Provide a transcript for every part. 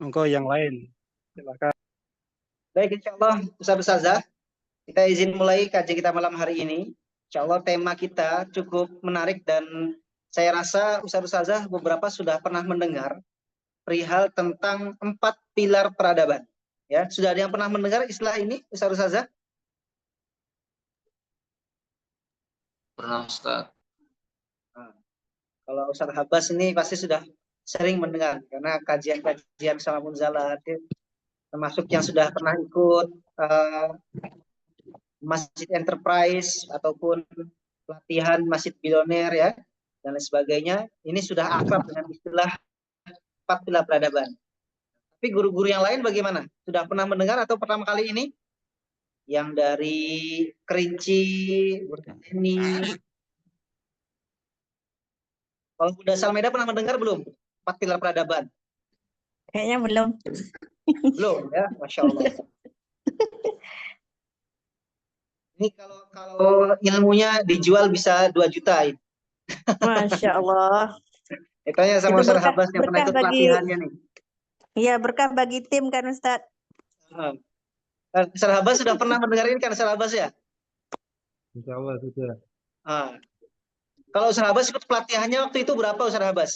Monggo yang lain. Silakan. Baik, insya Allah, Ustazah, kita izin mulai kajian kita malam hari ini. Insya Allah tema kita cukup menarik dan saya rasa Ustazah beberapa sudah pernah mendengar perihal tentang 4 pilar peradaban. Ya, sudah ada yang pernah mendengar istilah ini, Ustazah? Pernah, Ustaz. Nah, kalau Ustaz Habas ini pasti sudah sering mendengar karena kajian-kajian sama Munzala, termasuk yang sudah pernah ikut Masjid Enterprise ataupun pelatihan Masjid Bilioner ya dan lain sebagainya. Ini sudah akrab dengan istilah 4 pilar peradaban. Tapi guru-guru yang lain bagaimana? Sudah pernah mendengar atau pertama kali ini? Yang dari Kerinci, ini. Kalau Bunda Salmeda pernah mendengar belum? 4 pilar peradaban. Kayaknya belum. Belum ya, Masya Allah. Ini kalau ilmunya dijual bisa 2 juta ini. Masya Allah. Tanya sama Ustaz Habas yang pernah ikut pelatihannya nih. Iya, berkah bagi tim kan Ustaz. Ustaz Habas sudah pernah mendengar ini kan Ustaz Habas ya? Insya Allah sudah. Kalau Ustaz Habas ikut pelatihannya waktu itu berapa Ustaz Habas?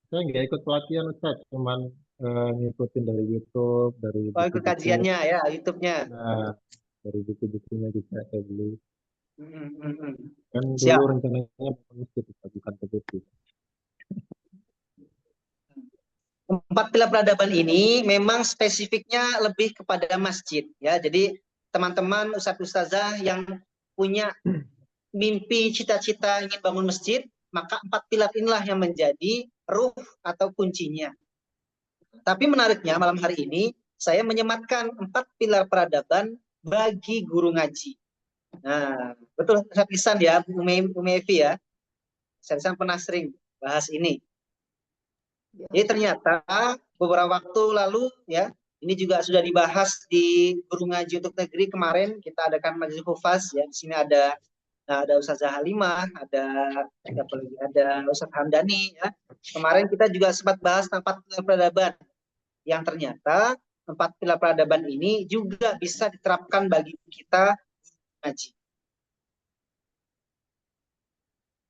Saya nggak ikut pelatihan Ustaz, cuman ngikutin dari YouTube, dari ikut kajiannya ya, YouTube-nya. Nah, dari buku-bukunya juga saya beli. Kan Siap. dulu rencananya bukan begitu. 4 pilar peradaban ini memang spesifiknya lebih kepada masjid ya. Jadi teman-teman ustazah yang punya mimpi cita-cita ingin bangun masjid, maka 4 pilar inilah yang menjadi ruh atau kuncinya. Tapi menariknya malam hari ini saya menyematkan 4 pilar peradaban bagi guru ngaji. Nah, betul Ustaz Ihsan ya, Umi Evi ya. Ustaz Ihsan pernah sering bahas ini. Jadi ternyata beberapa waktu lalu ya, ini juga sudah dibahas di Guru Ngaji untuk Negeri kemarin kita adakan majelis hufaz ya. Di sini ada Ustazah Halimah, ada Ustaz Hamdani ya. Kemarin kita juga sempat bahas tentang 4 pilar peradaban yang ternyata 4 pilar peradaban ini juga bisa diterapkan bagi kita ngaji.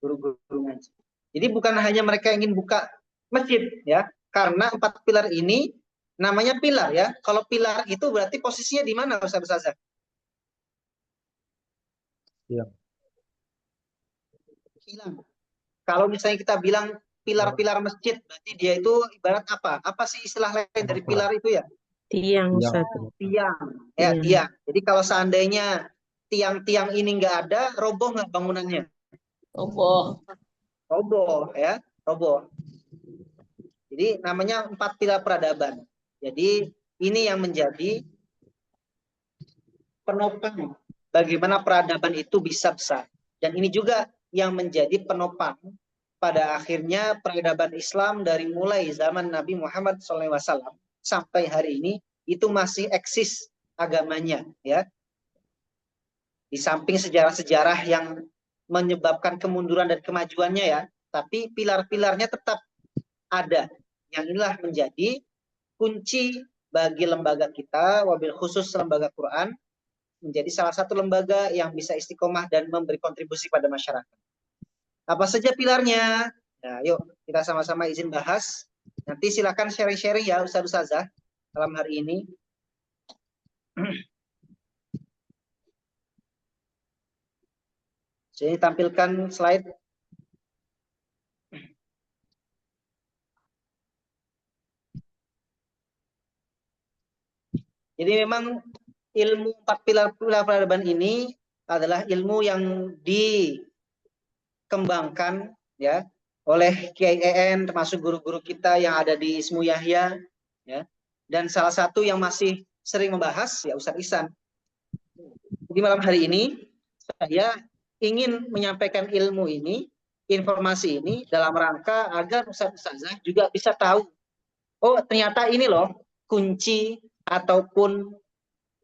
Guru-guru ngaji. Jadi bukan hanya mereka ingin buka masjid ya, karena 4 pilar ini namanya pilar ya. Kalau pilar itu berarti posisinya di mana Ustazah? Iya. Hilang. Kalau misalnya kita bilang pilar-pilar masjid, berarti dia itu ibarat apa? Apa sih istilah lain dari pilar itu ya? Tiang. Tiang. Ya, tiang. Jadi kalau seandainya tiang-tiang ini nggak ada, roboh nggak bangunannya? Roboh ya, roboh. Jadi namanya 4 pilar peradaban. Jadi ini yang menjadi penopang bagaimana peradaban itu bisa besar. Dan ini juga yang menjadi penopang pada akhirnya peradaban Islam dari mulai zaman Nabi Muhammad SAW sampai hari ini itu masih eksis agamanya ya. Di samping sejarah-sejarah yang menyebabkan kemunduran dan kemajuannya ya, tapi pilar-pilarnya tetap ada. Yang inilah menjadi kunci bagi lembaga kita, wabil khusus lembaga Quran, menjadi salah satu lembaga yang bisa istiqomah dan memberi kontribusi pada masyarakat. Apa saja pilarnya? Nah, yuk kita sama-sama izin bahas. Nanti silakan sharing-sharing ya Ustazah malam hari ini. Saya tampilkan slide. Jadi memang ilmu 4 pilar peradaban ini adalah ilmu yang dikembangkan ya oleh Kiai EN termasuk guru-guru kita yang ada di Ismu Yahya ya. Dan salah satu yang masih sering membahas ya Ustaz Ihsan. Di malam hari ini saya ingin menyampaikan ilmu ini, informasi ini dalam rangka agar Ustazah juga bisa tahu, oh ternyata ini loh kunci ataupun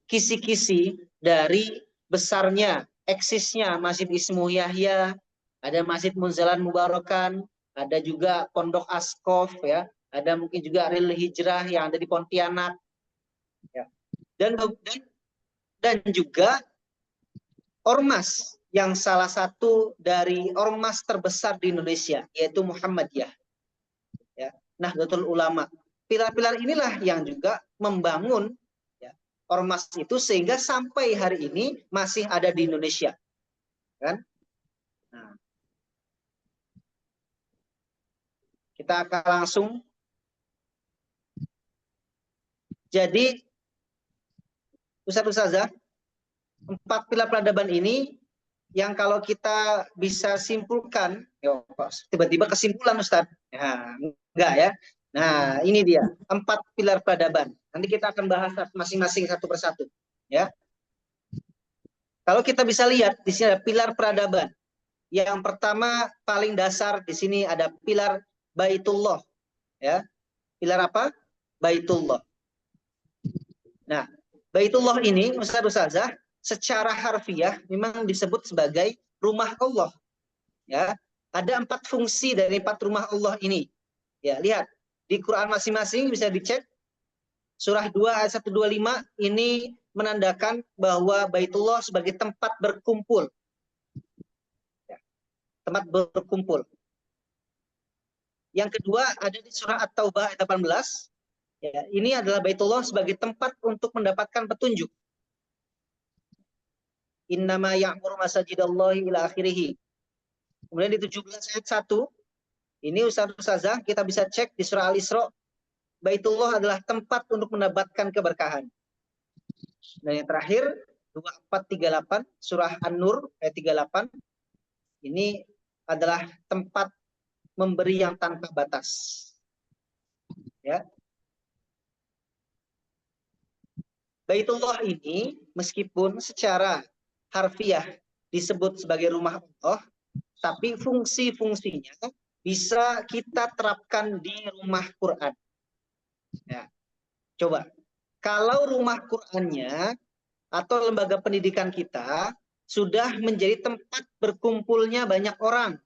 kisi-kisi dari besarnya, eksisnya Masjid Ismu Yahya, ada Masjid Munzalan Mubarakan, ada juga Pondok Askof ya, ada mungkin juga Ril Hijrah yang ada di Pontianak, ya. Dan juga ormas yang salah satu dari ormas terbesar di Indonesia, yaitu Muhammadiyah, ya, Nahdlatul Ulama. Pilar-pilar inilah yang juga membangun, ya, ormas itu sehingga sampai hari ini masih ada di Indonesia, kan? Nah, kita akan langsung. Jadi, Ustaz-Ustazah, 4 pilar peradaban ini yang kalau kita bisa simpulkan, tiba-tiba kesimpulan Ustaz, ya, enggak ya. Nah, ini dia 4 pilar peradaban. Nanti kita akan bahas masing-masing satu persatu, ya. Kalau kita bisa lihat di sini ada pilar peradaban. Yang pertama paling dasar di sini ada pilar Baitullah, ya. Pilar apa? Baitullah. Nah, Baitullah ini Ustaz-Ustazah secara harfiah memang disebut sebagai rumah Allah. Ya, ada 4 fungsi dari 4 rumah Allah ini. Ya, lihat di Quran masing-masing bisa dicek. Surah 2 ayat 125 ini menandakan bahwa Baitullah sebagai tempat berkumpul. Ya, tempat berkumpul. Yang kedua ada di surah At-Taubah ayat 18. Ya, ini adalah Baitullah sebagai tempat untuk mendapatkan petunjuk. Innama ya'muru masajidallahi ila akhirih. Kemudian di 17 ayat 1, ini Ustazah kita bisa cek di surah Al-Isra, Baitullah adalah tempat untuk mendapatkan keberkahan. Dan yang terakhir 2438 surah An-Nur ayat 38, ini adalah tempat memberi yang tanpa batas. Ya. Baitullah ini meskipun secara harfiah disebut sebagai rumah Allah, tapi fungsi-fungsinya bisa kita terapkan di rumah Quran. Ya. Coba, kalau rumah Qurannya atau lembaga pendidikan kita sudah menjadi tempat berkumpulnya banyak orang.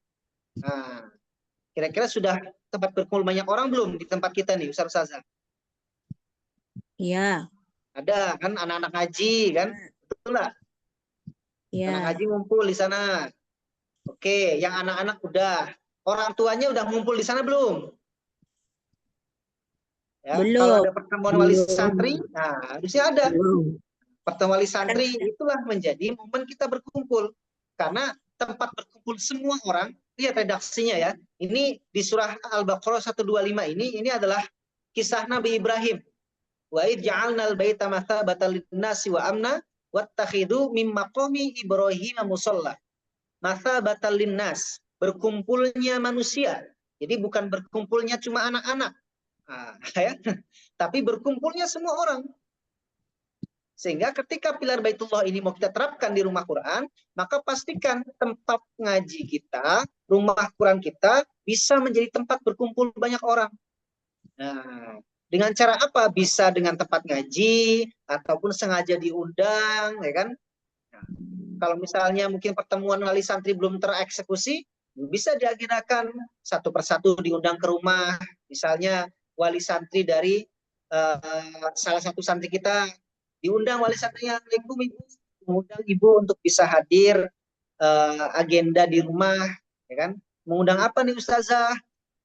Nah, kira-kira sudah tempat berkumpul banyak orang belum di tempat kita nih, Ustazah? Iya. Ada kan anak-anak ngaji kan? Betul nggak? Iya. Anak ngaji ngumpul di sana. Oke, yang anak-anak udah. Orang tuanya udah ngumpul di sana belum? Ya, Belum. kalau ada pertemuan wali santri, nah harusnya ada. Pertemuan wali santri Kan- itulah menjadi momen kita berkumpul. Karena tempat berkumpul semua orang, lihat redaksinya ya. Ini di surah Al-Baqarah 125 ini adalah kisah Nabi Ibrahim. Wa id ja'alnal baita mathabatan lin-nasi wa amna wattakhidu mim maqami Ibrahim musalla. Mathabatan lin-nas, berkumpulnya manusia. Jadi bukan berkumpulnya cuma anak-anak. Nah, ya. Tapi berkumpulnya semua orang. Sehingga ketika pilar Baitullah ini mau kita terapkan di rumah Quran, maka pastikan tempat ngaji kita, rumah Quran kita bisa menjadi tempat berkumpul banyak orang. Nah, dengan cara apa? Bisa dengan tempat ngaji ataupun sengaja diundang, ya kan? Nah, kalau misalnya mungkin pertemuan wali santri belum tereksekusi, bisa diagendakan satu persatu diundang ke rumah. Misalnya wali santri dari salah satu santri kita diundang wali santrinya, Assalamualaikum Ibu, mengundang Ibu untuk bisa hadir agenda di rumah, ya kan? Mengundang apa nih Ustazah?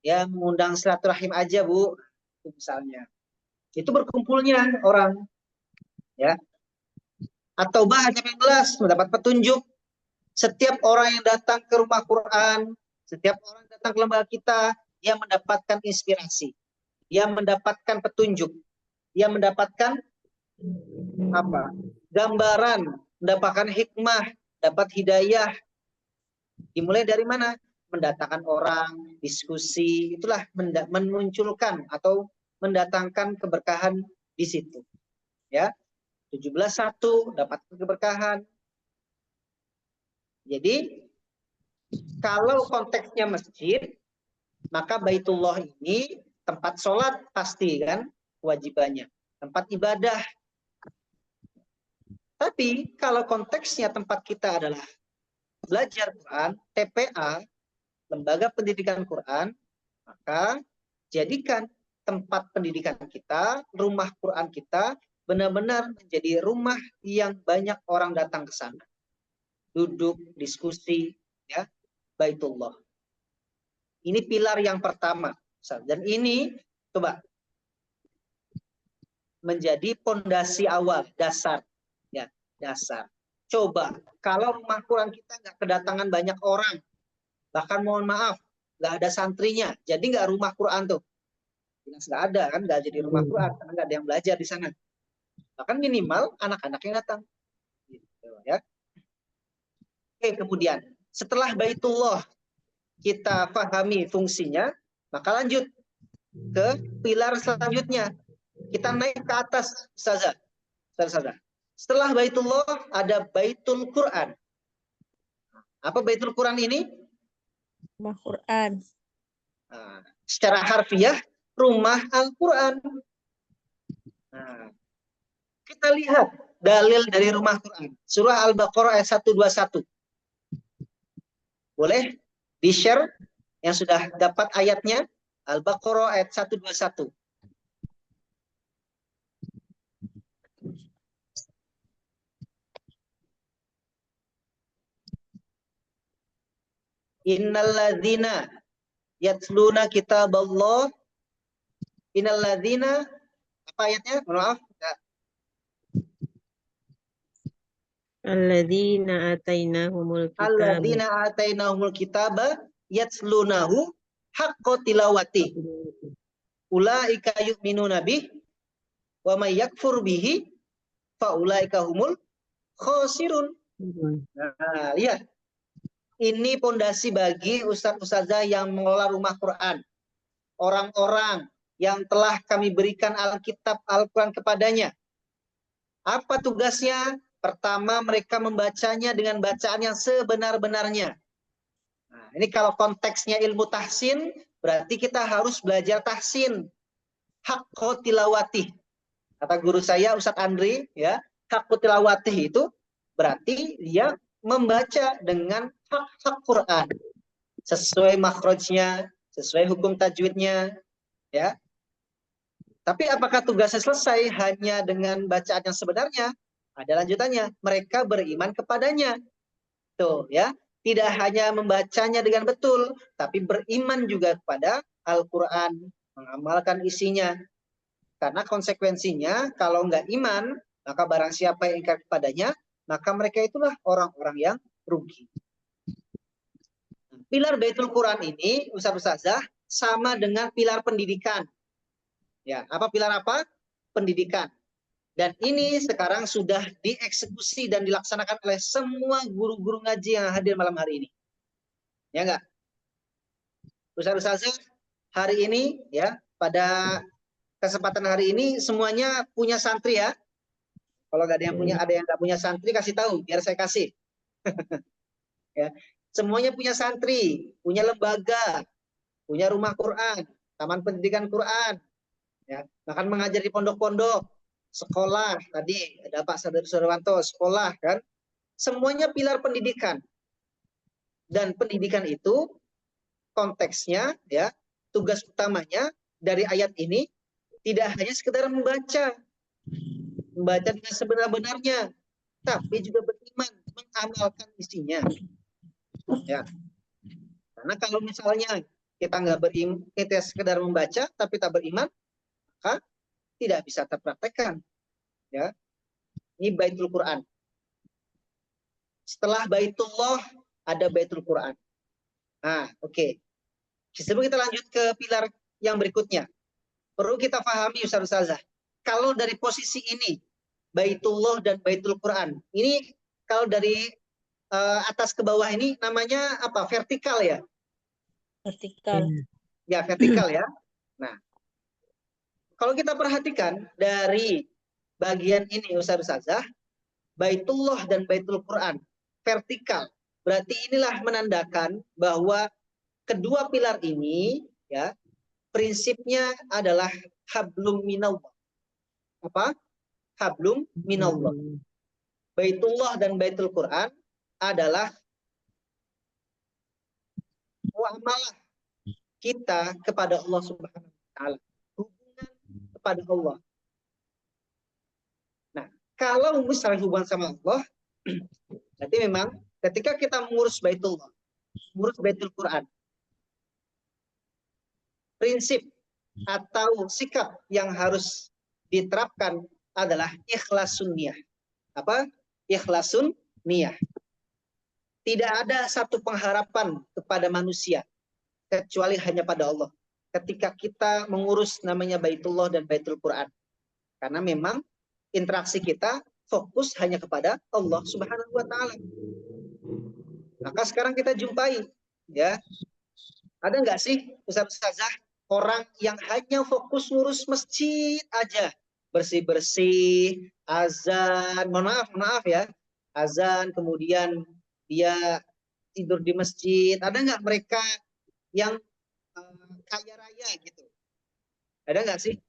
Ya, mengundang silaturahim aja Bu, itu misalnya. Itu berkumpulnya orang, ya. Atau bahkan 18 mendapat petunjuk. Setiap orang yang datang ke rumah Quran, setiap orang yang datang ke lembaga kita, dia mendapatkan inspirasi, dia mendapatkan petunjuk, dia mendapatkan apa? Gambaran, mendapatkan hikmah, dapat hidayah. Dimulai dari mana? Mendatangkan orang, diskusi, itulah memunculkan atau mendatangkan keberkahan di situ. Ya. 17.1 dapat keberkahan. Jadi kalau konteksnya masjid, maka Baitullah ini tempat sholat pasti kan kewajibannya, tempat ibadah. Tapi kalau konteksnya tempat kita adalah belajar Quran, TPA, lembaga pendidikan Quran, maka jadikan tempat pendidikan kita, rumah Quran kita, benar-benar menjadi rumah yang banyak orang datang ke sana. Duduk, diskusi, ya, Baitullah. Ini pilar yang pertama. Dan ini, coba, menjadi pondasi awal, dasar. Ya, dasar. Coba, kalau rumah Quran kita nggak kedatangan banyak orang, bahkan mohon maaf, nggak ada santrinya, jadi nggak rumah Quran tuh. Jelas nggak ada kan, nggak jadi rumah Quran, karena nggak ada yang belajar di sana. Bahkan minimal anak-anak yang datang. Gitu, ya. Oke, kemudian setelah Baitullah kita pahami fungsinya, maka lanjut ke pilar selanjutnya. Kita naik ke atas, Ustazah. Setelah Baitullah ada Baitul Quran. Apa Baitul Quran ini? Rumah Quran. Nah, secara harfiah rumah Al-Quran. Nah, kita lihat dalil dari rumah Quran. Surah Al-Baqarah ayat 121. Boleh di-share yang sudah dapat ayatnya? Al-Baqarah ayat 121. Innalladzina yatluna kitaballah. Innalladzina, apa ayatnya? Mohon maaf. Alladzina atainahumul kitab. Alladzina atainahumul kitaba yatlunahu haqqa tilawati. Ulaika yu'minuna bih wa may yakfur bihi fa ulaika humul khosirun. Nah, lihat. Ini pondasi bagi ustaz-ustazah yang mengelola rumah Quran. Orang-orang yang telah kami berikan Alkitab Al-Quran kepadanya. Apa tugasnya? Pertama, mereka membacanya dengan bacaan yang sebenar-benarnya. Nah, ini kalau konteksnya ilmu tahsin, berarti kita harus belajar tahsin. Haqqo tilawati. Kata guru saya, Ustadz Andri, ya, haqqo tilawati itu berarti dia membaca dengan hak-hak Quran. Sesuai makhrajnya, sesuai hukum tajwidnya, ya. Tapi apakah tugasnya selesai hanya dengan bacaan yang sebenarnya? Ada lanjutannya. Mereka beriman kepadanya. Tuh, ya. Tidak hanya membacanya dengan betul, tapi beriman juga kepada Al-Quran, mengamalkan isinya. Karena konsekuensinya, kalau nggak iman, maka barang siapa yang ingkar kepadanya, maka mereka itulah orang-orang yang rugi. Pilar Baitul Quran ini, Ustazah, sama dengan pilar pendidikan. Ya, apa pilar apa? Pendidikan. Dan ini sekarang sudah dieksekusi dan dilaksanakan oleh semua guru-guru ngaji yang hadir malam hari ini. Ya enggak? Ustazah, hari ini ya, pada kesempatan hari ini semuanya punya santri ya. Kalau nggak ada yang punya, ada yang nggak punya santri, kasih tahu biar saya kasih. Ya, semuanya punya santri, punya lembaga, punya rumah Quran, taman pendidikan Quran, ya, bahkan mengajar di pondok-pondok, sekolah. Tadi ada Pak Surwanto, sekolah kan, semuanya pilar pendidikan. Dan pendidikan itu konteksnya, ya, tugas utamanya dari ayat ini tidak hanya sekedar membaca dengan sebenar-benarnya, tapi juga beriman, mengamalkan isinya. Ya, karena kalau misalnya kita nggak beriman, kita sekedar membaca tapi tak beriman, maka tidak bisa terpraktekkan. Ya, ini Baitul Quran. Setelah Baitullah ada Baitul Quran. Nah, oke. Sebelum kita lanjut ke pilar yang berikutnya, perlu kita pahami Ustazah. Kalau dari posisi ini, Baitullah dan Baitul Quran, ini kalau dari atas ke bawah ini namanya apa? Vertikal ya? Vertikal. Ya, vertikal ya. Nah, kalau kita perhatikan dari bagian ini Ustazah, Baitullah dan Baitul Quran, vertikal. Berarti inilah menandakan bahwa kedua pilar ini, ya, prinsipnya adalah hablum minallah. Apa? Hablum minallah. Baitullah dan Baitul Quran adalah muamalah kita kepada Allah Subhanahu wa taala. kepada Allah. Nah, kalau misalnya hubungan sama Allah, berarti memang ketika kita mengurus Baitullah, mengurus Baitul Quran, prinsip atau sikap yang harus diterapkan adalah ikhlasun niyah. Apa? Ikhlasun niyah. Tidak ada satu pengharapan kepada manusia kecuali hanya pada Allah. Ketika kita mengurus namanya Baitullah dan Baitul Quran. Karena memang interaksi kita fokus hanya kepada Allah Subhanahu wa taala. Maka sekarang kita jumpai, ya. Ada nggak sih ustaz-ustazah orang yang hanya fokus ngurus masjid aja, bersih-bersih, azan, mohon maaf ya, azan, kemudian dia tidur di masjid. Ada nggak mereka yang kaya raya gitu? Ada nggak sih?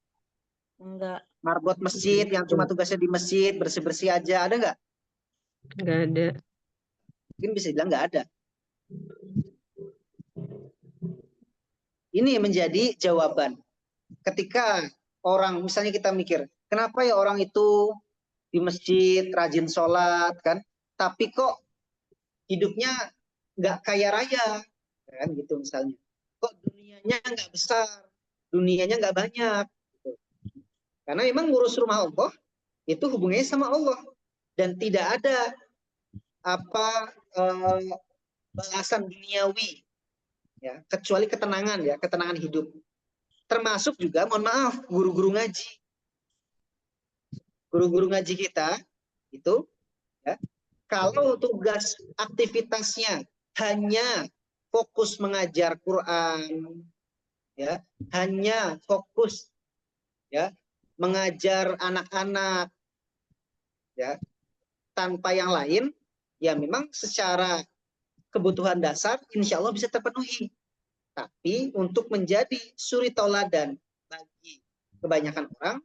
Enggak. Marbot masjid yang cuma tugasnya di masjid, bersih-bersih aja, ada nggak? Nggak ada. Mungkin bisa bilang nggak ada. Ini menjadi jawaban. Ketika orang, misalnya kita mikir, kenapa ya orang itu di masjid, rajin sholat, kan? Tapi kok hidupnya nggak kaya raya, kan? Gitu misalnya. Kok dunianya nggak besar, dunianya nggak banyak. Gitu. Karena memang ngurus rumah Allah, itu hubungannya sama Allah. Dan tidak ada balasan duniawi, ya, kecuali ketenangan, ya, ketenangan hidup. Termasuk juga, mohon maaf, guru-guru ngaji. Guru-guru ngaji kita itu, ya, kalau tugas aktivitasnya hanya fokus mengajar Quran, ya, hanya fokus, ya, mengajar anak-anak, ya, tanpa yang lain, ya memang secara kebutuhan dasar insya Allah bisa terpenuhi. Tapi untuk menjadi suri tauladan bagi kebanyakan orang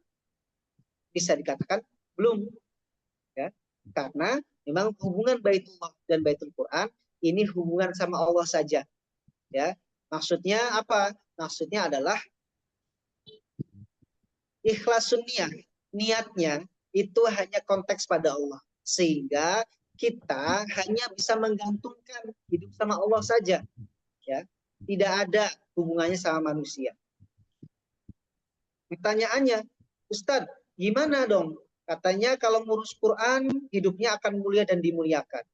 bisa dikatakan belum, ya, karena memang hubungan Baitullah dan Baitul Quran ini hubungan sama Allah saja, ya. Maksudnya apa? Maksudnya adalah ikhlasun niyah, niatnya itu hanya konteks pada Allah, sehingga kita hanya bisa menggantungkan hidup sama Allah saja, ya, tidak ada hubungannya sama manusia. Pertanyaannya, Ustadz, gimana dong? Katanya kalau ngurus Quran hidupnya akan mulia dan dimuliakan.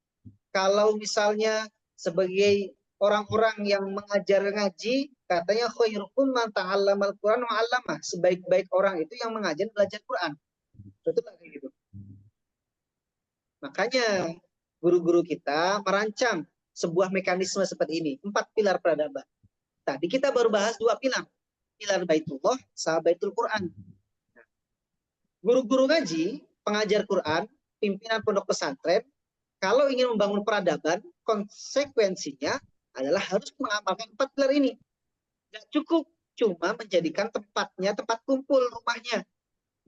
Kalau misalnya sebagai orang-orang yang mengajar ngaji, katanya khairukum man ta'allamal Quran wa 'allamah. Sebaik-baik orang itu yang mengajar belajar Quran. Betul nggak kayak gitu? Makanya guru-guru kita merancang sebuah mekanisme seperti ini, 4 pilar peradaban. Tadi kita baru bahas 2 pilar, pilar Baitullah sama Baitul Quran. Guru-guru ngaji, pengajar Quran, pimpinan pondok pesantren, kalau ingin membangun peradaban, konsekuensinya adalah harus mengamalkan 4 pilar ini. Nggak cukup cuma menjadikan tempatnya tempat kumpul rumahnya.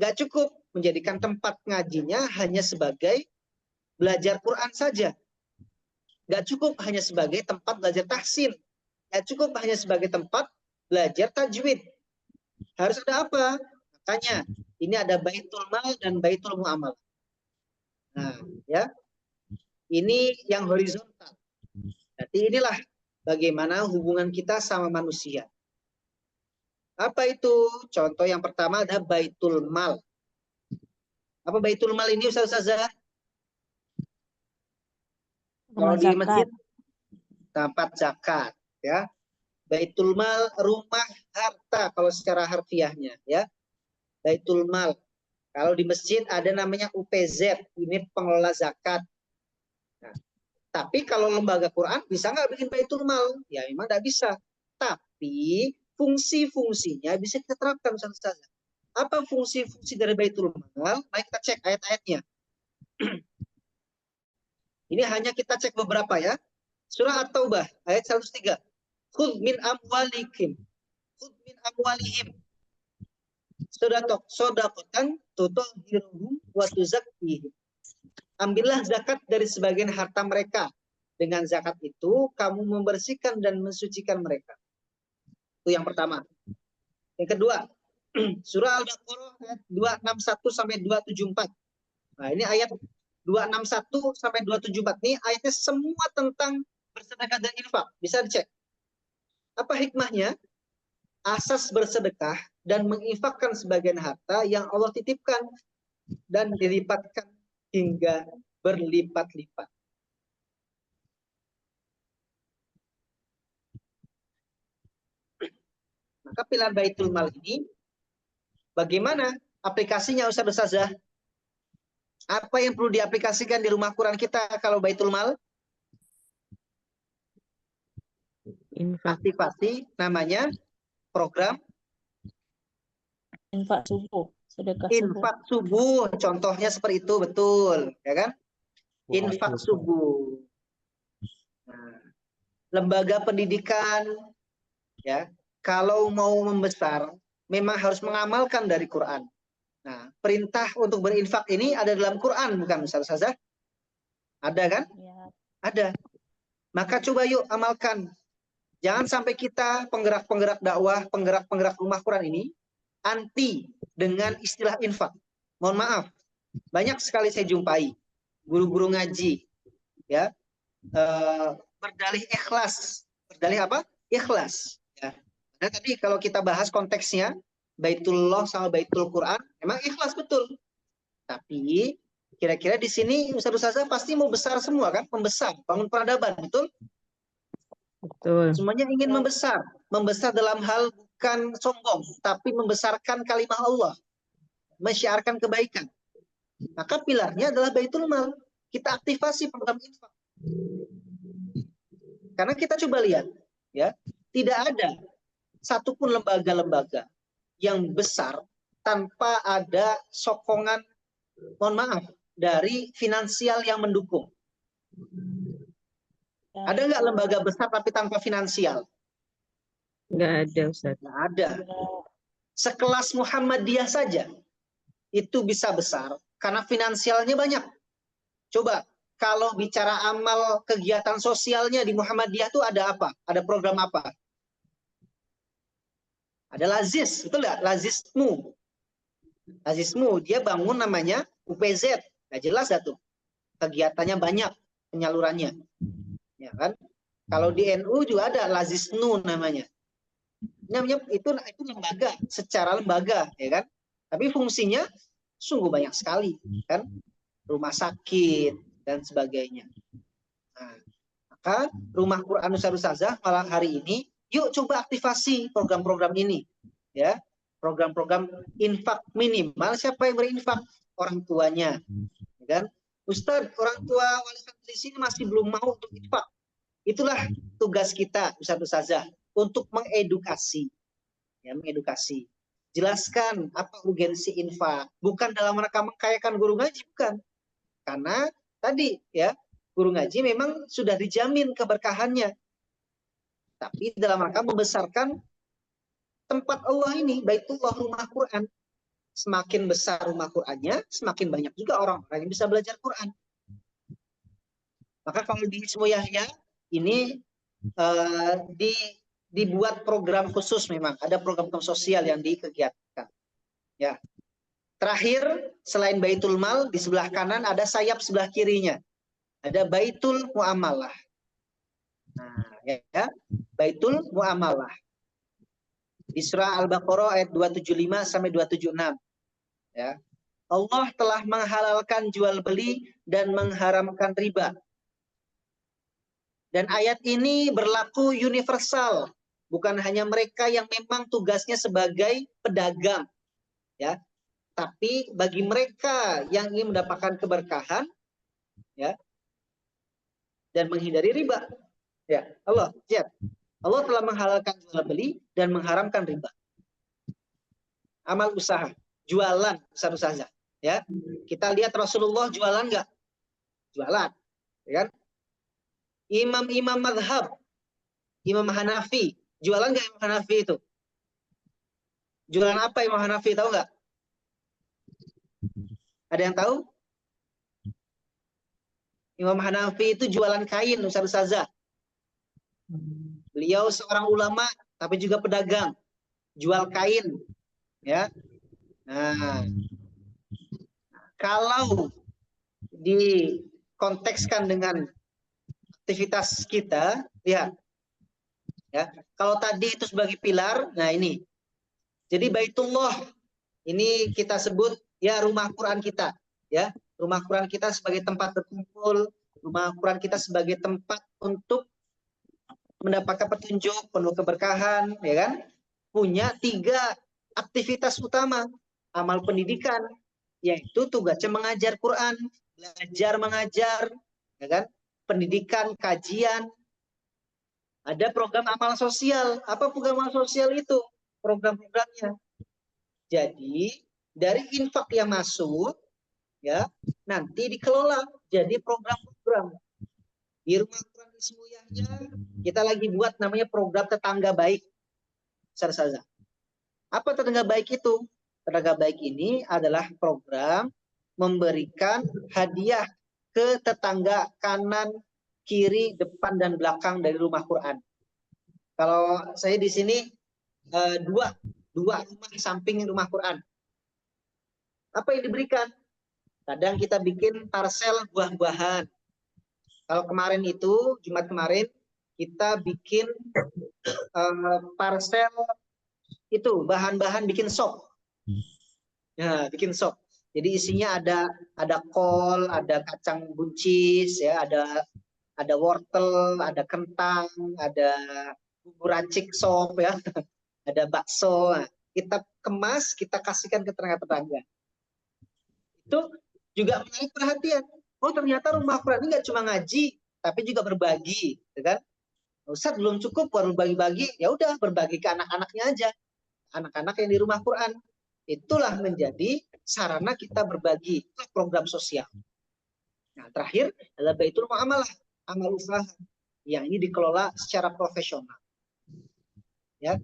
Nggak cukup menjadikan tempat ngajinya hanya sebagai belajar Quran saja. Nggak cukup hanya sebagai tempat belajar tahsin. Nggak cukup hanya sebagai tempat belajar tajwid. Harus ada apa? Makanya ini ada Baitul Mal dan Baitul Mu'amal. Nah, ya. Ini yang horizontal. Jadi inilah bagaimana hubungan kita sama manusia. Apa itu? Contoh yang pertama ada Baitul Mal. Apa Baitul Mal ini, Ustazah? Kalau di masjid tempat zakat, ya. Baitul Mal rumah harta kalau secara harfiahnya, ya. Baitul Mal. Kalau di masjid ada namanya UPZ, ini pengelola zakat. Nah, tapi kalau lembaga Quran bisa nggak bikin Baitul Mal? Ya memang nggak bisa. Tapi fungsi-fungsinya bisa kita terapkan, Ustaz. Apa fungsi-fungsi dari Baitul Mal? Mari kita cek ayat-ayatnya. Ini hanya kita cek beberapa, ya. Surah At-Taubah ayat 103. Khudh min amwalikum. Khudh min amwalihim. Sodaqatan tutahhiruhum wa tuzakkihim. Ambillah zakat dari sebagian harta mereka. Dengan zakat itu kamu membersihkan dan mensucikan mereka. Itu yang pertama. Yang kedua, Surah Al-Baqarah ayat 261 sampai 274. Nah, ini ayat 261 sampai 274 ini ayatnya semua tentang bersedekah dan infak. Bisa dicek. Apa hikmahnya? Asas bersedekah dan menginfakkan sebagian harta yang Allah titipkan dan dilipatkan hingga berlipat-lipat. Maka pilihan Baitul Mal ini bagaimana aplikasinya Ustazah? Apa yang perlu diaplikasikan di rumah Quran kita kalau Baitul Mal? Infak. Aktivasi namanya program Infak subuh. Sedekah subuh. infak subuh. Contohnya seperti itu, betul, ya kan? Infak subuh. Nah, lembaga pendidikan, ya, kalau mau membesar, memang harus mengamalkan dari Quran. Nah, perintah untuk berinfak ini ada dalam Quran, bukan Ustazah? Ada kan? Ya. Ada. Maka coba yuk amalkan. Jangan sampai kita penggerak-penggerak dakwah, penggerak-penggerak rumah Quran ini anti dengan istilah infak. Mohon maaf, banyak sekali saya jumpai guru-guru ngaji, ya, berdalih ikhlas. Berdalih apa? Ikhlas. Ya. Nah, tadi kalau kita bahas konteksnya, Baitullah sama Baitul Quran, memang ikhlas betul. Tapi kira-kira di sini Ustazah pasti mau besar semua kan? Membesar, bangun peradaban, betul? Betul. Semuanya ingin membesar. Membesar dalam hal bukan sombong, tapi membesarkan kalimat Allah. Mensyiarkan kebaikan. Maka pilarnya adalah Baitul Mal. Kita aktifasi program infak. Karena kita coba lihat, ya, tidak ada satupun lembaga-lembaga yang besar tanpa ada sokongan, mohon maaf, dari finansial yang mendukung. Ada nggak lembaga besar tapi tanpa finansial? Nggak ada, Ustaz. Nggak ada. Sekelas Muhammadiyah saja itu bisa besar karena finansialnya banyak. Coba kalau bicara amal kegiatan sosialnya di Muhammadiyah itu ada apa? Ada program apa? Ada Lazis, betul nggak? Lazismu. Lazismu, dia bangun namanya UPZ. Nah, jelas dah tuh. Kegiatannya banyak, penyalurannya. Ya kan? Kalau di NU juga ada Lazisnu namanya. Itu lembaga, secara lembaga, ya kan? Tapi fungsinya sungguh banyak sekali, kan? Rumah sakit dan sebagainya. Nah, maka Rumah Quran Ustazah malam hari ini, yuk coba aktivasi program-program ini, ya. Program-program infak minimal. Siapa yang berinfak? Orang tuanya, ya kan? Ustadz, orang tua wali santri di sini masih belum mau untuk infak. Itulah tugas kita, Ustazah, untuk mengedukasi, ya, mengedukasi. Jelaskan apa urgensi infak, bukan dalam rangka mengkayakan guru ngaji, bukan. Karena tadi, ya, guru ngaji memang sudah dijamin keberkahannya, tapi dalam rangka membesarkan tempat Allah ini, Baitullah, rumah Quran. Semakin besar rumah Qurannya, semakin banyak juga orang-orang yang bisa belajar Quran. Maka kalau di Hizbul Yahya ini dibuat program khusus, memang ada program sosial yang dikegiatkan. Ya. Terakhir, selain Baitul Mal, di sebelah kanan ada sayap sebelah kirinya. Ada Baitul Muamalah. Nah, ya, Baitul Muamalah. Di surah Al-Baqarah ayat 275 sampai 276. Ya. Allah telah menghalalkan jual beli dan mengharamkan riba. Dan ayat ini berlaku universal, bukan hanya mereka yang memang tugasnya sebagai pedagang, ya, tapi bagi mereka yang ingin mendapatkan keberkahan, ya, dan menghindari riba. Ya, Allah telah menghalalkan jual beli dan mengharamkan riba. Amal usaha, jualan, Ustazah, ya. Kita lihat Rasulullah jualan nggak? Jualan, ya kan? Imam-imam madhab, Imam Hanafi, jualan nggak Imam Hanafi itu? Jualan apa Imam Hanafi, tahu nggak? Ada yang tahu? Imam Hanafi itu jualan kain, Ustazah. Beliau seorang ulama, tapi juga pedagang, jual kain, Ya. Nah, kalau dikontekskan dengan aktivitas kita, lihat. Ya, kalau tadi itu sebagai pilar, nah ini. Jadi Baitullah ini kita sebut ya rumah Quran kita, ya. Rumah Quran kita sebagai tempat berkumpul, rumah Quran kita sebagai tempat untuk mendapatkan petunjuk, penuh keberkahan, ya kan? Punya 3 aktivitas utama. Amal pendidikan, yaitu tugasnya mengajar Quran, belajar mengajar, ya kan? Pendidikan, kajian. Ada program amal sosial. Apa program amal sosial itu? Program-programnya. Jadi dari infak yang masuk, ya nanti dikelola jadi program-program. Di rumah Quran Ismuyahnya kita lagi buat namanya program tetangga baik. Sarsaza. Apa tetangga baik itu? Tetangga baik ini adalah program memberikan hadiah ke tetangga kanan, kiri, depan, dan belakang dari rumah Quran. Kalau saya di sini dua rumah samping rumah Quran. Apa yang diberikan? Kadang kita bikin parsel buah-buahan. Kalau kemarin itu, Jumat kemarin, kita bikin parsel itu, bahan-bahan bikin sop. Ya, bikin sop. Jadi isinya ada kol, ada kacang buncis, ya, ada wortel, ada kentang, ada bumbu racik sop, ya, ada bakso. Nah, kita kemas, kita kasihkan ke tetangga-tetangga. Itu juga menarik perhatian. Oh, ternyata rumah Quran ini nggak cuma ngaji, tapi juga berbagi, ya kan? Ustaz belum cukup baru bagi-bagi, ya udah berbagi ke anak-anaknya aja, anak-anak yang di rumah Quran. Itulah menjadi sarana kita berbagi program sosial. Nah, terakhir adalah Baitul Muamalah, amal usaha yang ini dikelola secara profesional. Ya.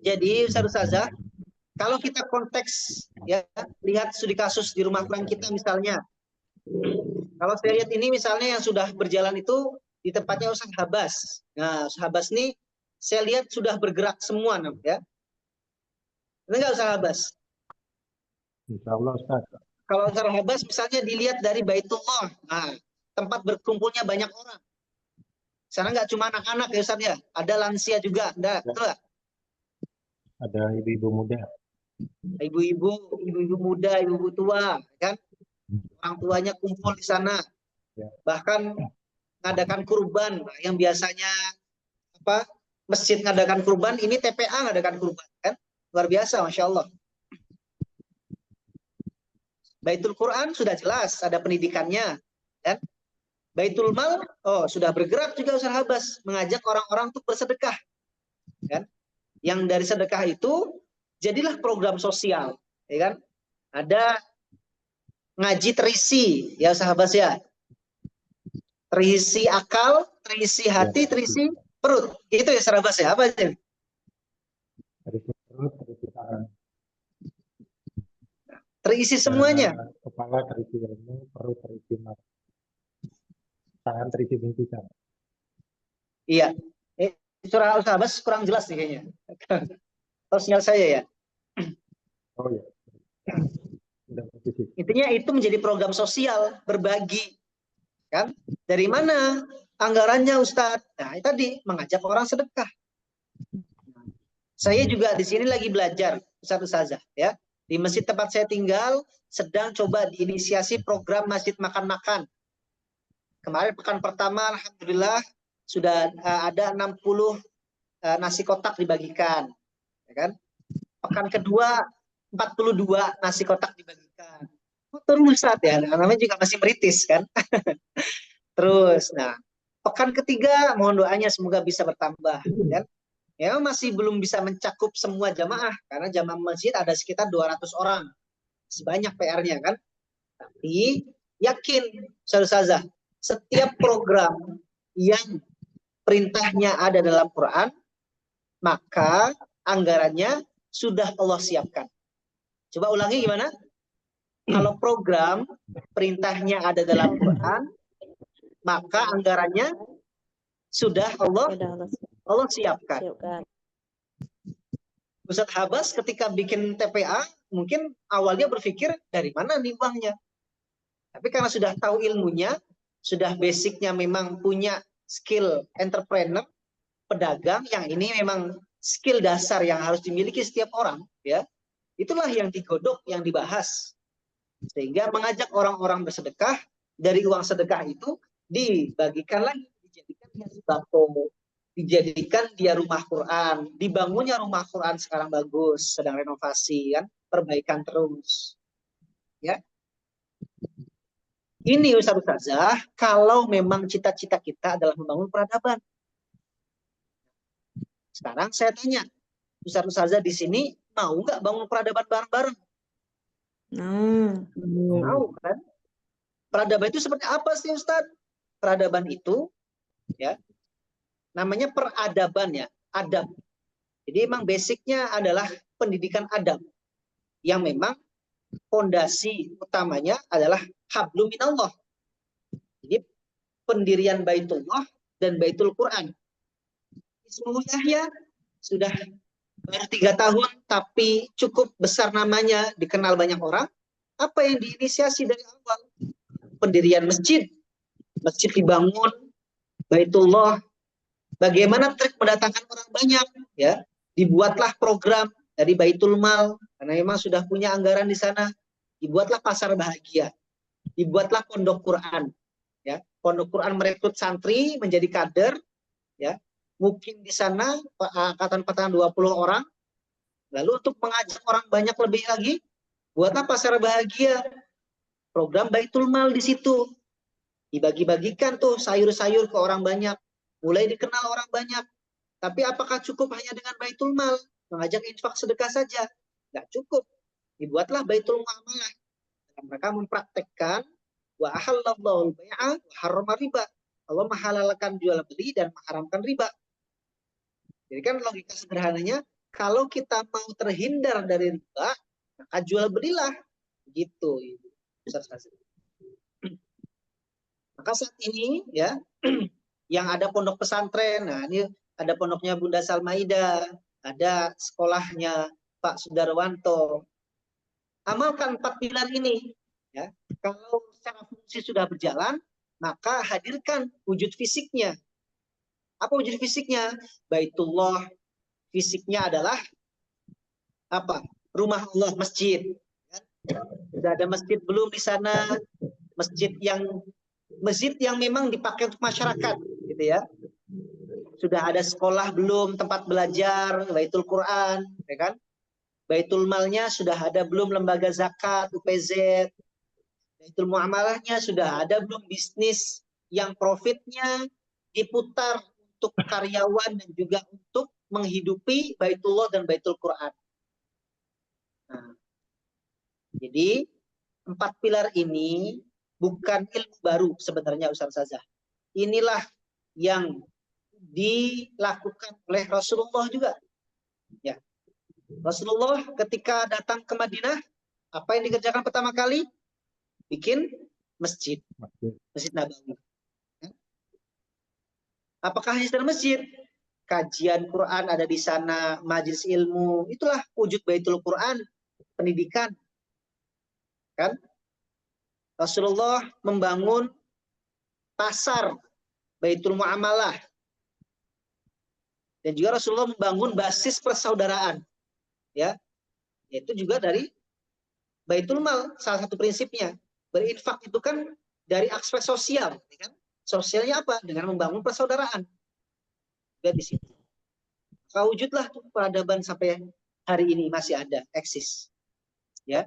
Jadi Ustazah, kalau kita konteks ya lihat studi kasus di rumah Quran kita misalnya. Kalau saya lihat ini misalnya yang sudah berjalan itu di tempatnya Ustaz Habas. Nah, Ustaz Habas ini saya lihat sudah bergerak semua, ya. Enggak Ustaz Habas? Insya Allah Ustaz. Kalau Ustaz Habas misalnya dilihat dari Baitullah, nah, tempat berkumpulnya banyak orang. Sana nggak cuma anak-anak ya Ustaz ya, ada lansia juga, ada, betul nggak? Ada ibu-ibu muda. Ibu-ibu muda, ibu-ibu tua, kan? Orang tuanya kumpul di sana. Ya. Bahkan ngadakan kurban yang biasanya apa? Masjid ngadakan kurban, ini TPA ngadakan kurban, kan? Luar biasa, Masya Allah. Baitul Quran sudah jelas ada pendidikannya, kan? Baitul Mal, oh sudah bergerak juga Ustaz Habas mengajak orang-orang untuk bersedekah, kan? Yang dari sedekah itu jadilah program sosial, ya kan? Ada ngaji terisi, ya Ustaz Habas ya. Terisi akal, terisi hati, terisi perut. Itu ya Ustaz Habas ya, apa aja? Terisi perut, terisi tangan. Terisi semuanya. Kepala terisi ilmu, perut terisi mata. Tangan terisi bingkisan. Iya. Surah Al-Habas kurang jelas nih kayaknya. Kalau sinyal saya ya. Oh ya. Intinya itu menjadi program sosial, berbagi. Kan? Dari mana anggarannya Ustadz? Nah, tadi mengajak orang sedekah. Saya juga di sini lagi belajar, Ustazah, ya. Di masjid tempat saya tinggal sedang coba diinisiasi program masjid makan-makan. Kemarin pekan pertama alhamdulillah sudah ada 60 nasi kotak dibagikan, ya kan? Pekan kedua 42 nasi kotak dibagikan. Terus Ustaz ya, namanya juga masih meritis kan. Terus, nah pekan ketiga mohon doanya semoga bisa bertambah, kan? Ya masih belum bisa mencakup semua jamaah karena jamaah masjid ada sekitar 200 orang. Sebanyak PR-nya kan. Tapi yakin Ustazah, setiap program yang perintahnya ada dalam Quran, maka anggarannya sudah Allah siapkan. Coba ulangi gimana? Kalau program perintahnya ada dalam Quran, maka anggarannya sudah Allah siapkan. Ustadz Habas ketika bikin TPA, mungkin awalnya berpikir dari mana nih uangnya. Tapi karena sudah tahu ilmunya, sudah basicnya memang punya skill entrepreneur, pedagang, yang ini memang skill dasar yang harus dimiliki setiap orang, ya. Itulah yang digodok, yang dibahas. Sehingga mengajak orang-orang bersedekah, dari uang sedekah itu dibagikan lagi, dijadikan dia sembako, dijadikan dia rumah Quran, dibangunnya rumah Quran sekarang bagus, sedang renovasi kan, perbaikan terus. Ya. Ini Ustazah, kalau memang cita-cita kita adalah membangun peradaban. Sekarang saya tanya, Ustazah di sini mau nggak bangun peradaban bareng-bareng? Mau kan? Peradaban itu seperti apa sih Ustaz? Peradaban itu ya namanya peradaban ya, adab. Jadi memang basicnya adalah pendidikan adab yang memang fondasi utamanya adalah hablum minallah. Jadi pendirian Baitullah dan Baitul Quran. Ismu Yahya sudah baru 3 tahun tapi cukup besar namanya, dikenal banyak orang. Apa yang diinisiasi dari awal? Pendirian masjid. Masjid dibangun, Baitullah. Bagaimana trik mendatangkan orang banyak? Ya, dibuatlah program dari Baitul Mal karena memang sudah punya anggaran di sana. Dibuatlah pasar bahagia. Dibuatlah pondok Quran. Ya, pondok Quran merekrut santri menjadi kader. Ya, mungkin di sana angkatan 20 orang. Lalu untuk mengajak orang banyak lebih lagi, buatlah pasar bahagia. Program Baitul Mal di situ. Dibagi-bagikan tuh sayur-sayur ke orang banyak. Mulai dikenal orang banyak. Tapi apakah cukup hanya dengan Baitul Mal? Mengajak infak sedekah saja? Nggak cukup. Dibuatlah Baitul Muamalah. Mereka mempraktekkan wa ahallallahu al-bai'a wa harrama riba. Allah menghalalkan jual beli dan mengharamkan riba. Jadi kan logika sederhananya, kalau kita mau terhindar dari riba, maka jual belilah. Gitu. Maka saat ini ya yang ada pondok pesantren, nah ini ada pondoknya Bunda Salmaida, ada sekolahnya Pak Sudarwanto. Amalkan 4 pilar ini. Ya. Kalau secara fungsi sudah berjalan, maka hadirkan wujud fisiknya. Apa wujud fisiknya? Baitullah. Fisiknya adalah apa? Rumah Allah, masjid. Sudah ada masjid belum di sana? Masjid yang memang dipakai untuk masyarakat, gitu ya. Sudah ada sekolah belum, tempat belajar, Baitul Quran, ya kan? Baitul Malnya sudah ada belum, lembaga zakat, UPZ. Baitul Muamalahnya sudah ada belum, bisnis yang profitnya diputar untuk karyawan dan juga untuk menghidupi Baitullah dan Baitul Quran. Nah, jadi 4 pilar ini bukan ilmu baru sebenarnya Ustazah. Inilah yang dilakukan oleh Rasulullah juga. Ya. Rasulullah ketika datang ke Madinah, apa yang dikerjakan pertama kali? Bikin masjid. Masjid Nabawi. Apakah hanya sekedar masjid? Kajian Quran ada di sana, majelis ilmu. Itulah wujud Baitul Quran, pendidikan. Kan? Rasulullah membangun pasar Baitul Muamalah. Dan juga Rasulullah membangun basis persaudaraan. Ya. Itu juga dari Baitul Mal, salah satu prinsipnya. Berinfak itu kan dari aspek sosial, kan? Sosialnya apa? Dengan membangun persaudaraan. Lihat di situ. Maka wujudlah peradaban sampai hari ini masih ada, eksis. Ya.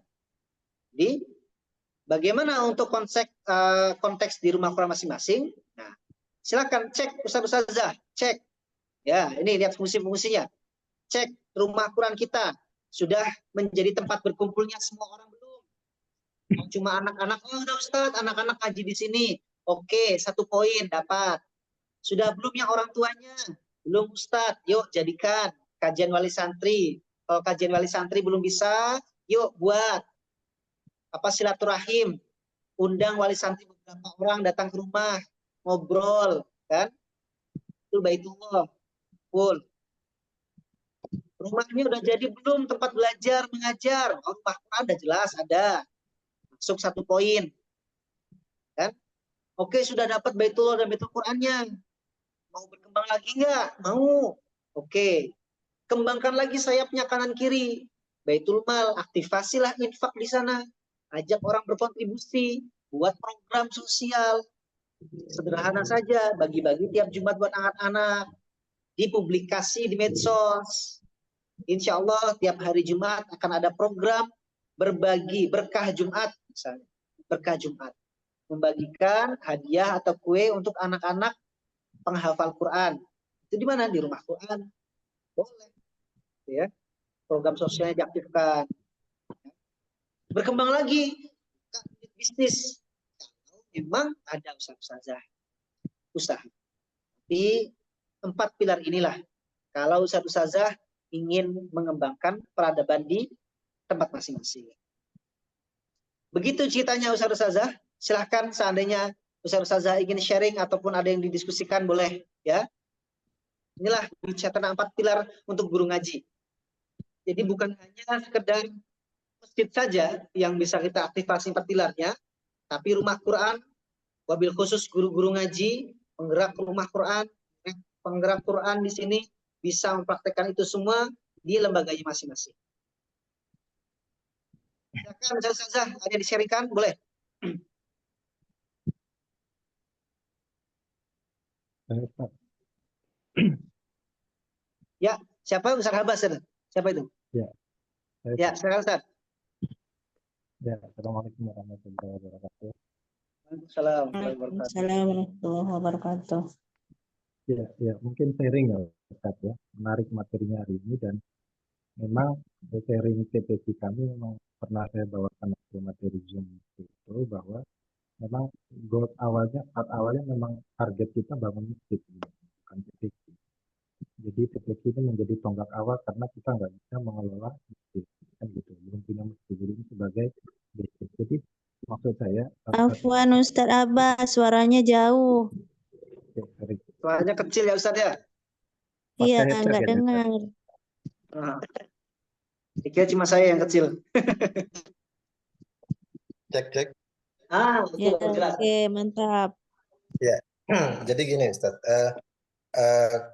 Jadi bagaimana untuk konteks di rumah Quran masing-masing? Nah, silakan cek Ustazah, cek. Ya, ini lihat fungsi-fungsinya. Cek rumah Quran kita sudah menjadi tempat berkumpulnya semua orang belum? Cuma anak-anak, oh udah Ustaz, anak-anak ngaji di sini. Oke, 1 poin dapat. Sudah belum yang orang tuanya? Belum Ustaz, yuk jadikan kajian wali santri. Kalau kajian wali santri belum bisa, yuk buat apa silaturahim. Undang wali santri beberapa orang datang ke rumah, ngobrol, kan? Itu Baitullah. Full. Rumahnya udah jadi belum tempat belajar, mengajar? Oh, rumah Quran udah jelas ada. Masuk 1 poin. Kan? Oke, sudah dapat Baitullah dan Baitul Qurannya. Mau berkembang lagi nggak? Mau. Oke. Kembangkan lagi sayapnya kanan kiri. Baitul Mal, aktivasilah infak di sana. Ajak orang berkontribusi, buat program sosial. Sederhana saja, bagi-bagi tiap Jumat buat anak-anak. Dipublikasi di medsos. Insya Allah tiap hari Jumat akan ada program berbagi berkah Jumat misalnya. Berkah Jumat. Membagikan hadiah atau kue untuk anak-anak penghafal Quran. Itu di mana? Di rumah Quran. Boleh. Ya. Program sosialnya diaktifkan. Berkembang lagi bisnis. Kalau memang ada usaha. Di 4 pilar inilah. Kalau ustazah ingin mengembangkan peradaban di tempat masing-masing. Begitu ceritanya ustazah. Silahkan seandainya ustazah ingin sharing ataupun ada yang didiskusikan boleh ya. Inilah catatan 4 pilar untuk guru ngaji. Jadi bukan hanya sekedar masjid saja yang bisa kita aktifasi 4 pilarnya, tapi rumah Quran, wabil khusus guru-guru ngaji, penggerak rumah Quran, penggerak Quran di sini bisa mempraktekkan itu semua di lembaganya masing-masing. Silakan ustazah, ada di-sharingkan boleh? Ustaz. Ya, siapa? Ustaz Habas. Siapa itu? Ya. Ya, silakan Ustaz. Ya, Assalamualaikum warahmatullahi wabarakatuh. Waalaikumsalam warahmatullahi wabarakatuh. Assalamualaikum warahmatullahi wabarakatuh. Ya, mungkin sharing ya Ustaz ya. Menarik materinya hari ini dan memang sharing TPQ kami memang pernah saya bawakan ke materi Zoom itu bahwa memang goal awalnya, part awalnya memang target kita bangun masjid, bukan TPQ. Jadi TPQ ini menjadi tonggak awal karena kita nggak bisa mengelola masjid, kan gitu. Belum punya masjid, jadi ini sebagai basic. Jadi maksud saya, Afwan Ustaz Abbas, suaranya jauh. sorry. Suaranya kecil ya Ustaz ya? Oh, Iya, saya nggak ya, dengar. Dikira cuma saya yang kecil. Cek. Ya, Betul, jelas. oke, mantap. Ya, jadi gini Ustaz,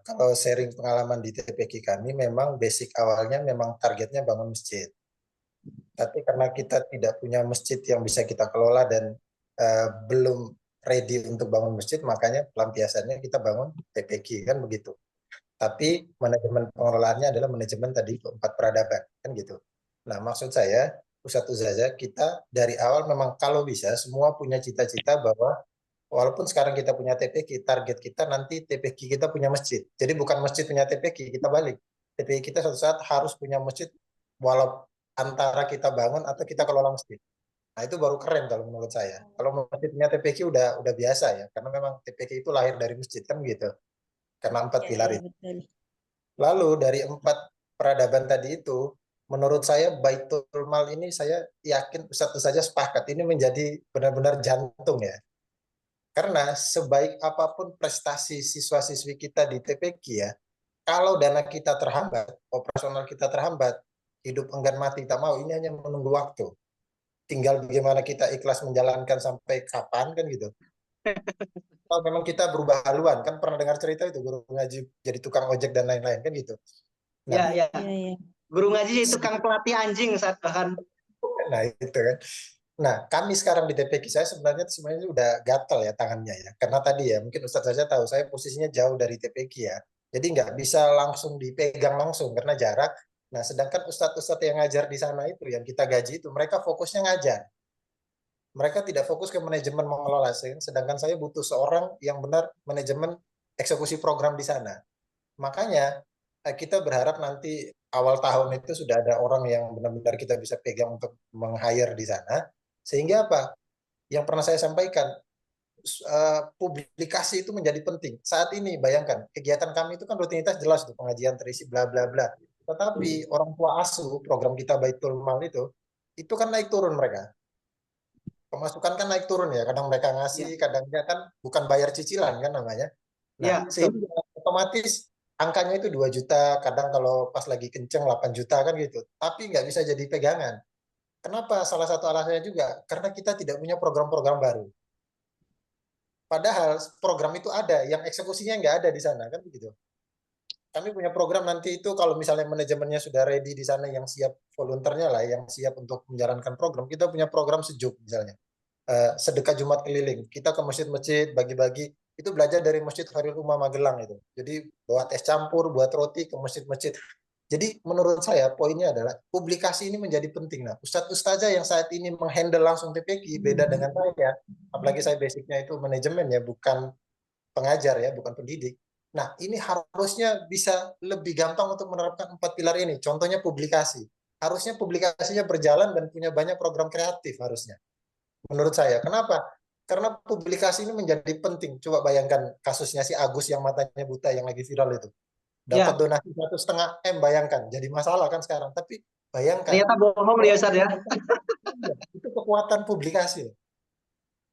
kalau sharing pengalaman di TPQ kami memang basic awalnya memang targetnya bangun masjid. Tapi karena kita tidak punya masjid yang bisa kita kelola dan belum ready untuk bangun masjid, makanya pelampiasannya kita bangun TPQ kan begitu. Tapi manajemen pengelolaannya adalah manajemen tadi 4 peradaban kan gitu. Nah maksud saya Ustadz Uzaza kita dari awal memang kalau bisa semua punya cita-cita bahwa walaupun sekarang kita punya TPQ, target kita nanti TPQ kita punya masjid. Jadi bukan masjid punya TPQ, kita balik. TPQ kita suatu saat harus punya masjid walau antara kita bangun atau kita kelola masjid. Nah itu baru keren kalau menurut saya. Kalau masjid punya TPQ udah biasa ya, karena memang TPQ itu lahir dari masjid kan gitu. Karena 4 pilar itu. Betul. Lalu dari 4 peradaban tadi itu, menurut saya Baitul Mal ini saya yakin Ustadz saja sepakat ini menjadi benar-benar jantung ya. Karena sebaik apapun prestasi siswa-siswi kita di TPQ ya, kalau dana kita terhambat, operasional kita terhambat, hidup enggan mati tak mau, ini hanya menunggu waktu. Tinggal bagaimana kita ikhlas menjalankan sampai kapan kan gitu. Kalau memang kita berubah haluan, kan pernah dengar cerita itu guru ngaji jadi tukang ojek dan lain-lain kan gitu. Nah, Ya. Iya. Guru ngaji itu tukang pelatih anjing saat bahkan. nah itu kan. Nah, kami sekarang di TPQ saya sebenarnya udah gatal ya tangannya ya. Karena tadi ya, mungkin Ustadz saja tahu saya posisinya jauh dari TPQ ya. Jadi nggak bisa langsung dipegang langsung karena jarak. Nah, sedangkan Ustadz-Ustadz yang ngajar di sana itu, yang kita gaji itu, mereka fokusnya ngajar. Mereka tidak fokus ke manajemen mengelola, sedangkan saya butuh seorang yang benar manajemen eksekusi program di sana. Makanya kita berharap nanti awal tahun itu sudah ada orang yang benar-benar kita bisa pegang untuk meng-hire di sana. Sehingga apa? Yang pernah saya sampaikan, publikasi itu menjadi penting. Saat ini bayangkan, kegiatan kami itu kan rutinitas jelas tuh, pengajian terisi bla bla bla. Tetapi orang tua asuh program kita Baitul Mal itu kan naik turun mereka. Pemasukan kan naik turun ya, kadang mereka ngasih, kadangnya kan bukan bayar cicilan kan namanya. Nah, sehingga otomatis angkanya itu 2 juta, kadang kalau pas lagi kenceng 8 juta kan gitu. Tapi nggak bisa jadi pegangan. Kenapa? Salah satu alasannya juga karena kita tidak punya program-program baru. Padahal program itu ada, yang eksekusinya nggak ada di sana kan begitu. Kami punya program nanti itu kalau misalnya manajemennya sudah ready di sana yang siap volunteernya lah, yang siap untuk menjalankan program. Kita punya program sejuk misalnya. Sedekah Jumat keliling. Kita ke masjid-masjid bagi-bagi. Itu belajar dari Masjid Khairul Ummah Magelang itu. Jadi buat es campur, buat roti ke masjid-masjid. Jadi menurut saya poinnya adalah publikasi ini menjadi penting. Nah, ustadz-ustazah yang saat ini menghandle langsung TPQ beda dengan saya. Apalagi saya basicnya itu manajemen ya, bukan pengajar ya, bukan pendidik. Nah, ini harusnya bisa lebih gampang untuk menerapkan 4 pilar ini. Contohnya publikasi. Harusnya publikasinya berjalan dan punya banyak program kreatif harusnya. Menurut saya. Kenapa? Karena publikasi ini menjadi penting. Coba bayangkan kasusnya si Agus yang matanya buta yang lagi viral itu. Dapat Ya. donasi 1,5 M, bayangkan. Jadi masalah kan sekarang. Tapi bayangkan. Ternyata bohong dia Ustaz ya. Itu kekuatan publikasi.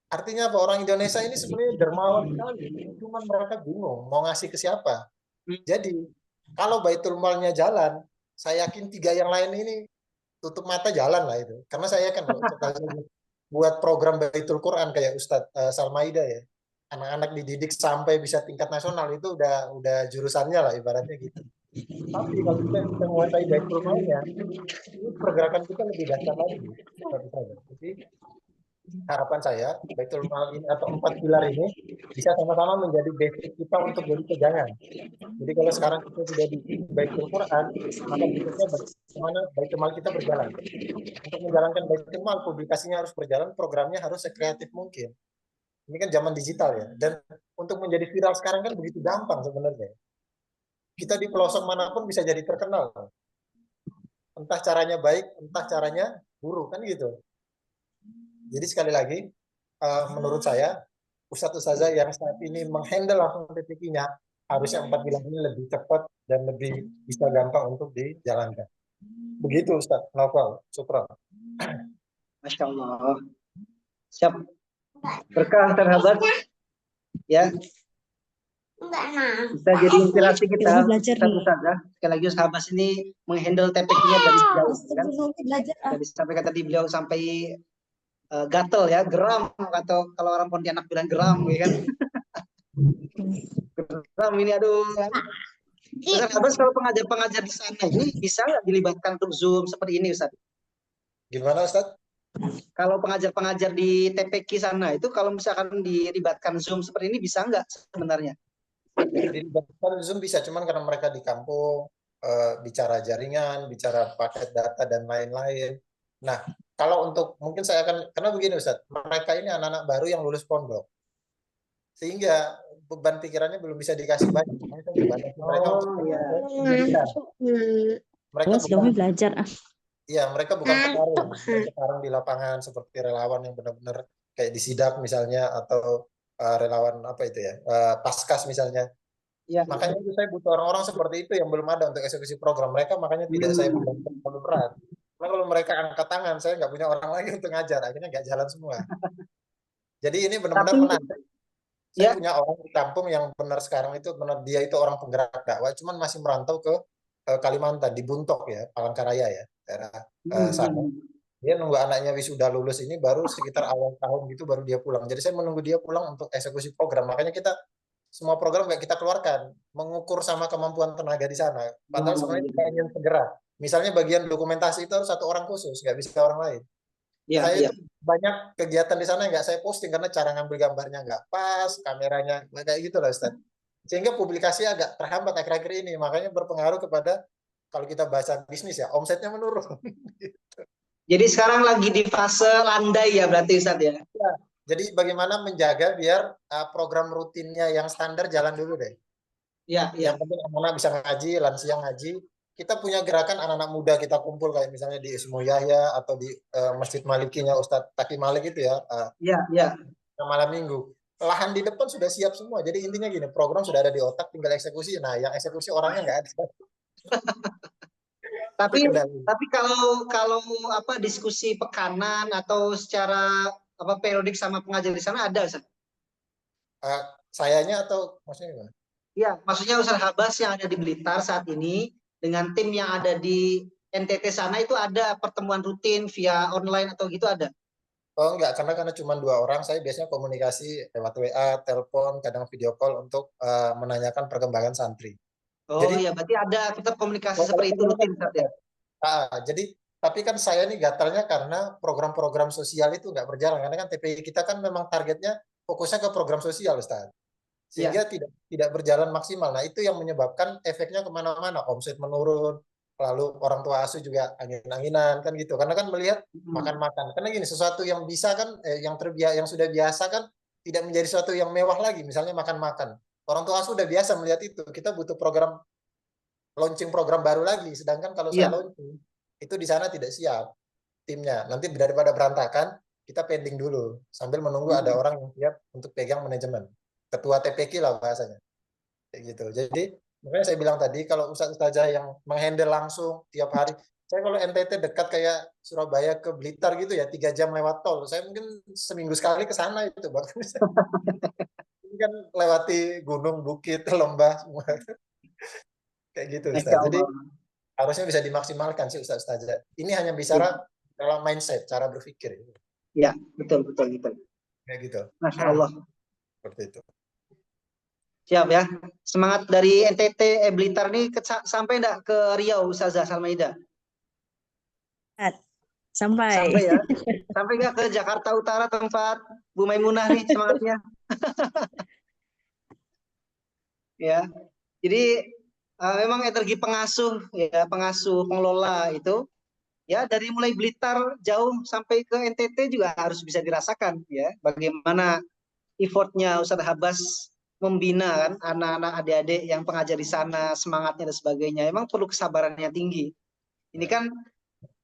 Artinya apa? Orang Indonesia ini sebenarnya dermawan sekali. Cuman mereka bingung mau ngasih ke siapa. Jadi kalau Baitul Malnya jalan, saya yakin 3 yang lain ini tutup mata jalan lah itu. Karena saya kan buat program Baitul Quran kayak Ustadz Salmaida ya. Anak-anak dididik sampai bisa tingkat nasional itu udah jurusannya lah ibaratnya gitu. Tapi kalau kita bisa menguasai Baitul Malnya, ini pergerakan kita lebih dahsyat lagi. Jadi harapan saya Baitul Mal ini atau 4 pilar ini bisa sama-sama menjadi basic kita untuk jadi pegangan. Jadi kalau sekarang kita sudah di Baitul Quran, maka berikutnya bagaimana Baitul Mal kita berjalan. Untuk menjalankan Baitul Mal, publikasinya harus berjalan, programnya harus sekreatif mungkin. Ini kan zaman digital ya. Dan untuk menjadi viral sekarang kan begitu gampang sebenarnya. Kita di pelosok manapun bisa jadi terkenal. Entah caranya baik, entah caranya buruk kan gitu. Jadi sekali lagi, menurut saya, ustadz-ustazah yang saat ini menghandle langsung TPQ-nya, harusnya 4 pilar ini lebih cepat dan lebih bisa gampang untuk dijalankan. Begitu Ustadz Naufal, Supra. Masya Allah. Siap. Berkah terhabat. Ya. Bisa jadi inspirasi kita. Ustazah. Sekali lagi sahabat ini menghandle TPQ-nya dari jauh. Kan? Tadi sampaikan tadi beliau sampai gatel ya, geram atau kalau orang Pontianak bilang geram ya kan. Geram ini aduh. Ustaz, kalau pengajar-pengajar di sana ini bisa nggak dilibatkan untuk Zoom seperti ini Ustaz? Gimana Ustaz? Kalau pengajar-pengajar di TPQ sana itu kalau misalkan dilibatkan Zoom seperti ini bisa nggak sebenarnya? Dilibatkan Zoom bisa, cuman karena mereka di kampung, bicara jaringan, bicara paket data dan lain-lain. Nah, kalau untuk mungkin saya akan, karena begini Ustaz, mereka ini anak-anak baru yang lulus pondok, sehingga beban pikirannya belum bisa dikasih banyak. Mereka bukan belajar. Iya, mereka bukan petarung di lapangan seperti relawan yang benar-benar kayak di Sidak misalnya atau relawan apa itu ya, Paskas misalnya. Ya. Makanya itu saya butuh orang-orang seperti itu yang belum ada untuk eksekusi program mereka, makanya tidak saya bebankan terlalu berat. Karena kalau mereka angkat tangan, saya nggak punya orang lagi untuk ngajar, akhirnya nggak jalan semua. Jadi ini benar-benar menarik. Saya punya orang di kampung yang benar sekarang itu benar dia itu orang penggerak dakwah, cuman masih merantau ke Kalimantan di Buntok ya, Palangkaraya ya, daerah sana. Dia nunggu anaknya wisuda lulus ini baru sekitar awal tahun gitu baru dia pulang. Jadi saya menunggu dia pulang untuk eksekusi program. Makanya kita semua program nggak kita keluarkan, mengukur sama kemampuan tenaga di sana. Padahal sebenarnya kita ingin segera. Misalnya bagian dokumentasi itu harus 1 orang khusus, nggak bisa orang lain. Saya itu banyak kegiatan di sana nggak saya posting karena cara ngambil gambarnya nggak pas, kameranya kayak gitu lah Ustaz. Sehingga publikasi agak terhambat akhir-akhir ini, makanya berpengaruh kepada kalau kita baca bisnis ya, omsetnya menurun. Jadi sekarang lagi di fase landai ya berarti Ustaz ya? Ya, jadi bagaimana menjaga biar program rutinnya yang standar jalan dulu deh. Ya, ya. Yang penting anak-anak bisa ngaji, lansia ngaji. Kita punya gerakan anak-anak muda kita kumpul kayak misalnya di Ismu Yahya atau di Masjid Malikinya Ustadz Taki Malik itu ya. Ya. Malam minggu. Lahan di depan sudah siap semua. Jadi intinya gini, program sudah ada di otak, tinggal eksekusi. Nah, yang eksekusi orangnya nggak ada. Tapi kalau apa diskusi pekanan atau secara apa periodik sama pengajar di sana ada Ustaz? Sayanya atau maksudnya gimana? Ya, maksudnya Ustaz Habas yang ada di Blitar saat ini dengan tim yang ada di NTT sana itu ada pertemuan rutin via online atau gitu ada? Oh enggak, karena cuma 2 orang, saya biasanya komunikasi lewat WA, telepon, kadang video call untuk menanyakan perkembangan santri. Oh Jadi ya, berarti ada tetap komunikasi kalau seperti itu pertemuan rutin Ustaz ya? jadi tapi kan saya nih gatalnya karena program-program sosial itu nggak berjalan, karena kan TPI kita kan memang targetnya fokusnya ke program sosial, Ustaz. Iya. Sehingga tidak berjalan maksimal. Nah, itu yang menyebabkan efeknya kemana-mana, omset menurun, lalu orang tua asuh juga angin-anginan kan gitu. Karena kan melihat makan-makan. Karena gini, sesuatu yang bisa kan, yang sudah biasa kan tidak menjadi sesuatu yang mewah lagi. Misalnya makan-makan. Orang tua asuh udah biasa melihat itu. Kita butuh launching program baru lagi. Sedangkan kalau saya Iya. launching, itu di sana tidak siap timnya. Nanti daripada berantakan, kita pending dulu sambil menunggu ada orang yang siap untuk pegang manajemen. Ketua TPQ lah bahasanya. Kayak gitu. Jadi makanya saya bilang tadi kalau ustazah yang menghandle langsung tiap hari, saya kalau NTT dekat kayak Surabaya ke Blitar gitu ya 3 jam lewat tol, saya mungkin seminggu sekali ke sana itu bahkan ini kan lewati gunung, bukit, lembah semua kayak gitu Masya Ustaz. Jadi Allah. harusnya bisa dimaksimalkan sih ustazah. Ini hanya bicara dalam mindset, cara berpikir Ya, betul, betul, betul. kayak gitu. Masya Allah. Seperti itu. Siap ya. Semangat dari NTT Blitar nih sampai enggak ke Riau Ustazah Salmaida? Sampai. Sampai ya. Sampai enggak ke Jakarta Utara tempat Bu Maimunah nih semangatnya? Ya. Jadi memang energi pengasuh ya, pengasuh pengelola itu ya dari mulai Blitar jauh sampai ke NTT juga harus bisa dirasakan ya bagaimana effortnya Ustadz Habas membina kan anak-anak adik-adik yang pengajar di sana, semangatnya dan sebagainya. Emang perlu kesabaran yang tinggi. Ini kan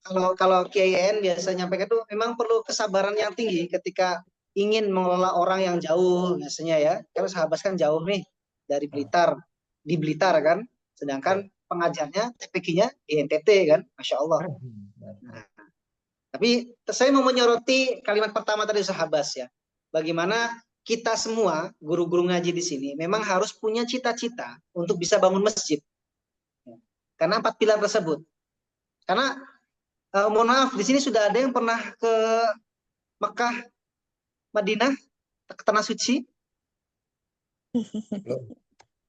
kalau KIN biasa nyampaikan itu memang perlu kesabaran yang tinggi ketika ingin mengelola orang yang jauh biasanya ya. Karena Habas kan jauh nih dari Blitar, di Blitar kan. Sedangkan pengajarnya TPQ-nya di NTT kan, Masya Allah. Nah, tapi saya mau menyoroti kalimat pertama tadi Habas ya. Bagaimana kita semua guru-guru ngaji di sini memang harus punya cita-cita untuk bisa bangun masjid. Karena 4 pilar tersebut. Karena mohon maaf di sini sudah ada yang pernah ke Mekah, Madinah, ke tanah suci?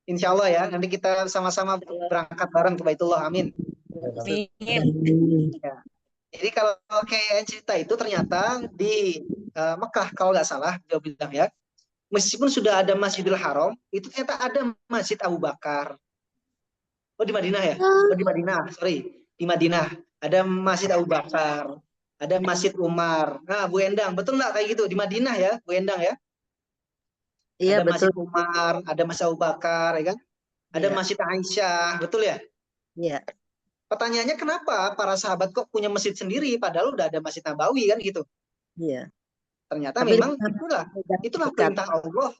Insya Allah ya, nanti kita sama-sama berangkat bareng ke Baitullah, amin. Ya. Jadi kalau KIN cerita itu ternyata di Mekah kalau nggak salah dia bilang ya, meskipun sudah ada Masjidil Haram, itu ternyata ada Masjid Abu Bakar. Oh di Madinah ya? Oh di Madinah, sorry. Di Madinah ada Masjid Abu Bakar, ada Masjid Umar. Nah Bu Endang, betul nggak kayak gitu? Di Madinah ya, Bu Endang ya? Iya, Ada betul. Masjid Umar, ada Masjid Abu Bakar, ya kan? Ada Iya. Masjid Aisyah, betul ya? Iya. Pertanyaannya kenapa para sahabat kok punya masjid sendiri padahal udah ada Masjid Nabawi kan gitu? Iya. Ternyata Tapi memang itulah perintah Allah.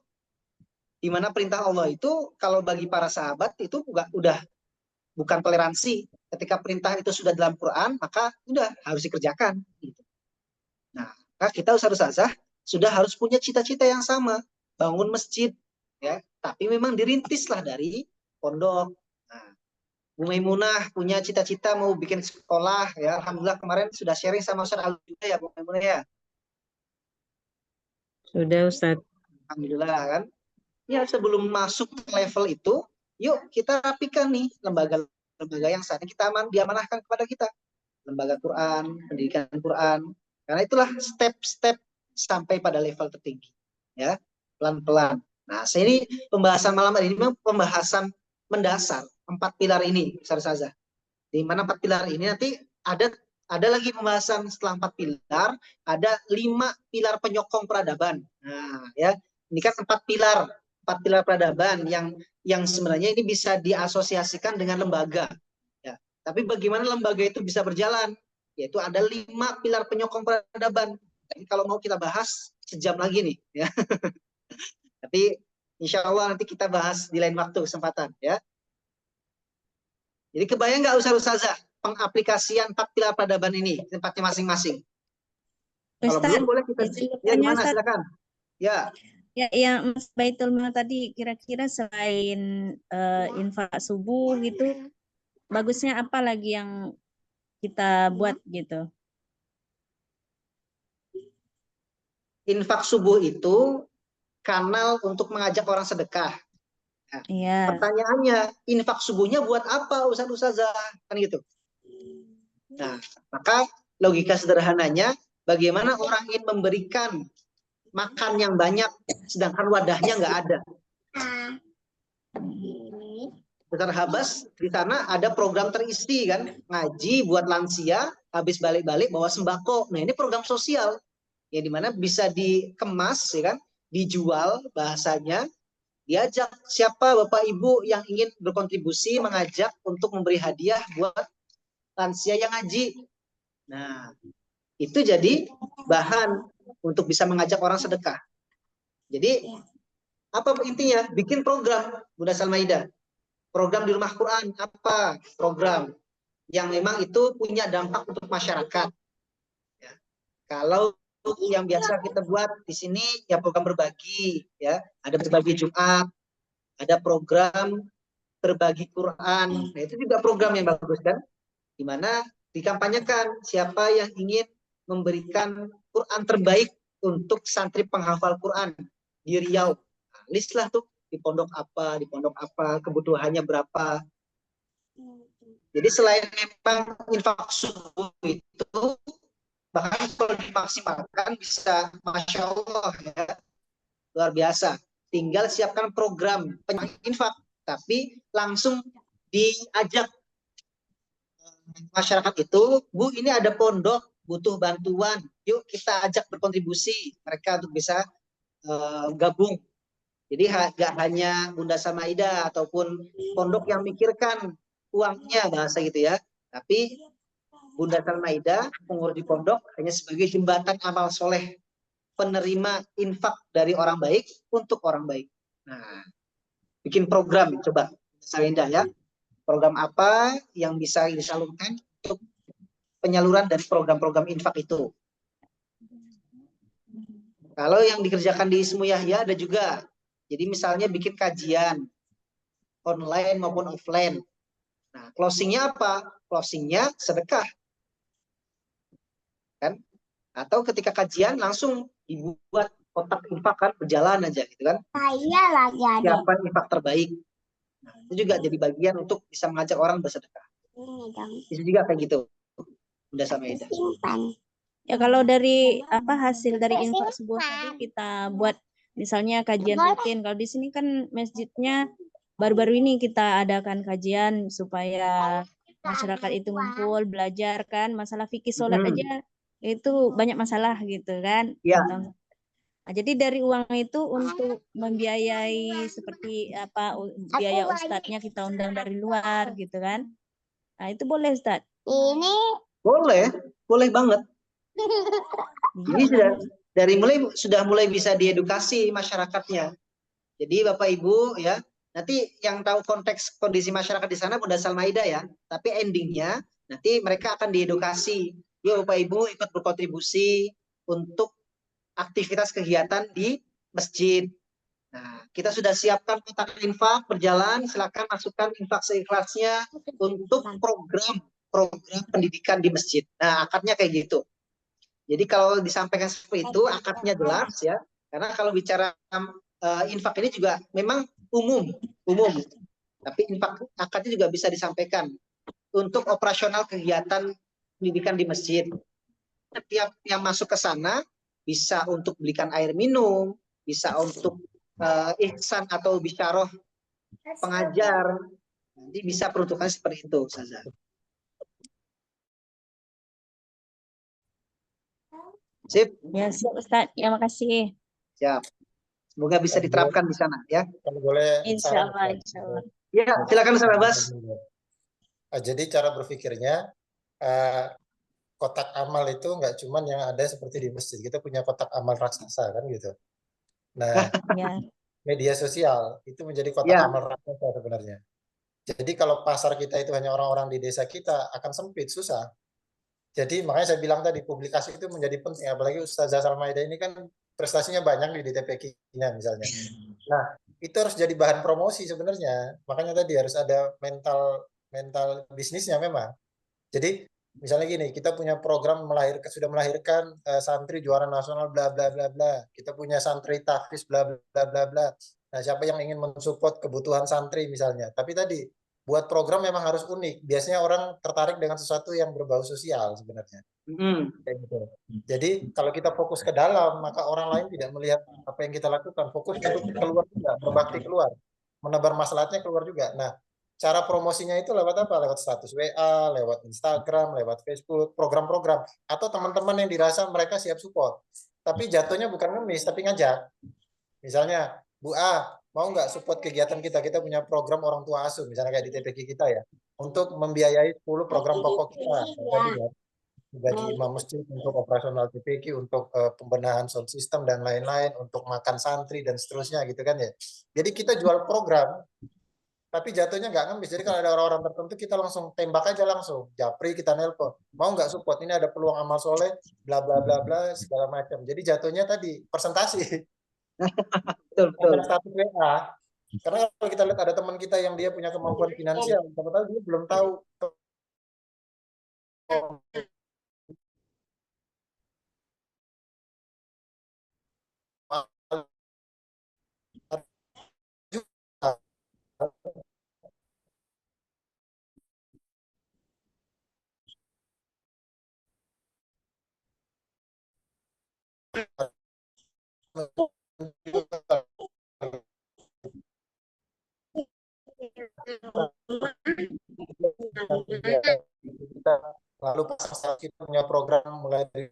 Di mana perintah Allah itu kalau bagi para sahabat itu udah bukan toleransi. Ketika perintah itu sudah dalam Quran, maka udah harus dikerjakan. Gitu. Nah, kita ustazah sudah harus punya cita-cita yang sama, bangun masjid, ya. Tapi memang dirintislah dari pondok. Nah, Bu Maimunah punya cita-cita mau bikin sekolah, ya. Alhamdulillah kemarin sudah sharing sama Ustaz Ali juga ya, Bu Maimunah ya. Sudah Ustaz. Alhamdulillah kan. Ya sebelum masuk ke level itu, yuk kita rapikan nih lembaga yang saat ini diamanahkan kepada kita. Lembaga Quran, pendidikan Quran. Karena itulah step-step sampai pada level tertinggi. Ya, pelan-pelan. Nah, ini pembahasan malam hari ini memang pembahasan mendasar 4 pilar ini, Ustazah. Di mana 4 pilar ini nanti ada lagi pembahasan setelah 4 pilar, ada 5 pilar penyokong peradaban. Nah, ya, ini kan 4 pilar peradaban yang sebenarnya ini bisa diasosiasikan dengan lembaga. Ya. Tapi bagaimana lembaga itu bisa berjalan? Yaitu ada 5 pilar penyokong peradaban. Jadi kalau mau kita bahas sejam lagi nih. Ya. Tapi insya Allah nanti kita bahas di lain waktu kesempatan. Ya. Jadi kebayang nggak Ustazah pengaplikasian 4 pilar peradaban ini tempatnya masing-masing? Kalau belum boleh kita. Ya gimana? Silakan. Ya. Ya, yang Mas Baitul Mal tadi kira-kira selain infak subuh gitu, bagusnya apa lagi yang kita buat gitu? Infak subuh itu kanal untuk mengajak orang sedekah. Iya. Pertanyaannya, infak subuhnya buat apa Ustazah? Kan gitu. Nah, maka logika sederhananya, bagaimana orang ingin memberikan makan yang banyak, sedangkan wadahnya nggak ada. Ustaz Habas di sana ada program terisi kan, ngaji buat lansia, habis balik-balik bawa sembako. Nah ini program sosial, ya dimana bisa dikemas, ya kan, dijual bahasanya, diajak siapa Bapak Ibu yang ingin berkontribusi, mengajak untuk memberi hadiah buat lansia yang ngaji. Nah itu jadi bahan untuk bisa mengajak orang sedekah. Jadi apa intinya? Bikin program Bunda Salmaida. Program di rumah Quran apa? Program yang memang itu punya dampak untuk masyarakat. Ya. Kalau yang biasa kita buat di sini ya program berbagi, ya ada berbagi Jumat, ada program berbagi Quran. Nah itu juga program yang bagus kan? Di mana dikampanyekan siapa yang ingin memberikan Quran terbaik untuk santri penghafal Quran di Riau. Nah, list lah tuh di pondok apa, kebutuhannya berapa. Jadi selain memang infak subuh itu, bahkan kalau dimaksimalkan bisa Masya Allah ya, luar biasa. Tinggal siapkan program infak, tapi langsung diajak masyarakat itu, Bu ini ada pondok butuh bantuan, yuk kita ajak berkontribusi mereka untuk bisa gabung. Jadi gak hanya Bunda Samaida ataupun pondok yang mikirkan uangnya bahasa gitu ya, tapi Bunda Samaida pengurus di pondok hanya sebagai jembatan amal soleh, penerima infak dari orang baik untuk orang baik. Nah, bikin program coba Samaida ya, program apa yang bisa disalurkan untuk penyaluran dari program-program infak itu. Kalau yang dikerjakan di Ismu Yahya ada juga. Jadi misalnya bikin kajian online maupun offline. Nah, closingnya apa? Closingnya sedekah. Kan? Atau ketika kajian langsung dibuat kotak infak kan, berjalan aja gitu kan. Siapa infak terbaik. Nah, itu juga jadi bagian untuk bisa mengajak orang bersedekah. Itu juga kayak gitu. Udah sama Ida. Ya kalau dari hasil dari infak subuh tadi kita buat misalnya kajian rutin. Kalau di sini kan masjidnya baru-baru ini kita adakan kajian supaya masyarakat itu ngumpul belajar kan masalah fikih sholat aja itu banyak masalah gitu kan. Ya. Nah, jadi dari uang itu untuk membiayai seperti biaya ustadznya kita undang dari luar gitu kan. Nah itu boleh Ustadz? Ini boleh banget. Jadi sudah mulai bisa diedukasi masyarakatnya. Jadi Bapak Ibu ya, nanti yang tahu konteks kondisi masyarakat di sana Bunda Salmaida ya, tapi endingnya nanti mereka akan diedukasi. Yuk Bapak Ibu ikut berkontribusi untuk aktivitas kegiatan di masjid. Nah, kita sudah siapkan kotak infak berjalan, silakan masukkan infak seikhlasnya untuk program pendidikan di masjid. Nah, akadnya kayak gitu. Jadi kalau disampaikan seperti itu, akadnya jelas ya. Karena kalau bicara infak ini juga memang umum. Tapi infak akadnya juga bisa disampaikan untuk operasional kegiatan pendidikan di masjid. Setiap yang masuk ke sana bisa untuk belikan air minum, bisa untuk ihsan atau bisyarah pengajar. Nanti bisa peruntukannya seperti itu, Ustazah. Sip. Ya, siap Ustaz. Ya, makasih. Siap. Semoga bisa diterapkan di sana ya. Kalau boleh Insya Allah. Ya, silakan Ustaz Abbas. Jadi cara berpikirnya kotak amal itu nggak cuman yang ada seperti di masjid. Kita punya kotak amal raksasa kan gitu. Nah, Ya. media sosial itu menjadi kotak amal raksasa sebenarnya. Jadi kalau pasar kita itu hanya orang-orang di desa kita akan sempit, susah. Jadi makanya saya bilang tadi publikasi itu menjadi penting. Apalagi Ustazah Salmaida ini kan prestasinya banyak di TPK-nya misalnya. Nah, itu harus jadi bahan promosi sebenarnya. Makanya tadi harus ada mental bisnisnya memang. Jadi misalnya gini, kita punya program sudah melahirkan santri juara nasional bla bla bla bla. Kita punya santri tahfiz bla bla bla bla. Nah, siapa yang ingin mensupport kebutuhan santri misalnya. Tapi tadi buat program memang harus unik. Biasanya orang tertarik dengan sesuatu yang berbau sosial sebenarnya. Kayak gitu. Jadi kalau kita fokus ke dalam, maka orang lain tidak melihat apa yang kita lakukan. Fokus untuk keluar juga, berbakti keluar, menebar maslahatnya keluar juga. Nah, cara promosinya itu lewat apa? Lewat status WA, lewat Instagram, lewat Facebook, program-program, atau teman-teman yang dirasa mereka siap support. Tapi jatuhnya bukan ngemis, tapi ngajak. Misalnya, Bu A, mau nggak support kegiatan kita? Kita punya program orang tua asuh, misalnya kayak di TPK kita ya, untuk membiayai 10 program pokok kita. Gaji imam masjid, untuk operasional TPK, untuk pembenahan sound system dan lain-lain, untuk makan santri dan seterusnya gitu kan ya. Jadi kita jual program, tapi jatuhnya nggak ngemis. Jadi kalau ada orang-orang tertentu kita langsung tembak aja langsung. Japri kita nelpon, mau nggak support? Ini ada peluang amal soleh, bla bla bla bla segala macam. Jadi jatuhnya tadi presentasi. Betul. Status WA. Karena kalau kita lihat ada teman kita yang dia punya kemampuan finansial, siapa tahu dia belum tahu kita lalu kita punya program mulai dari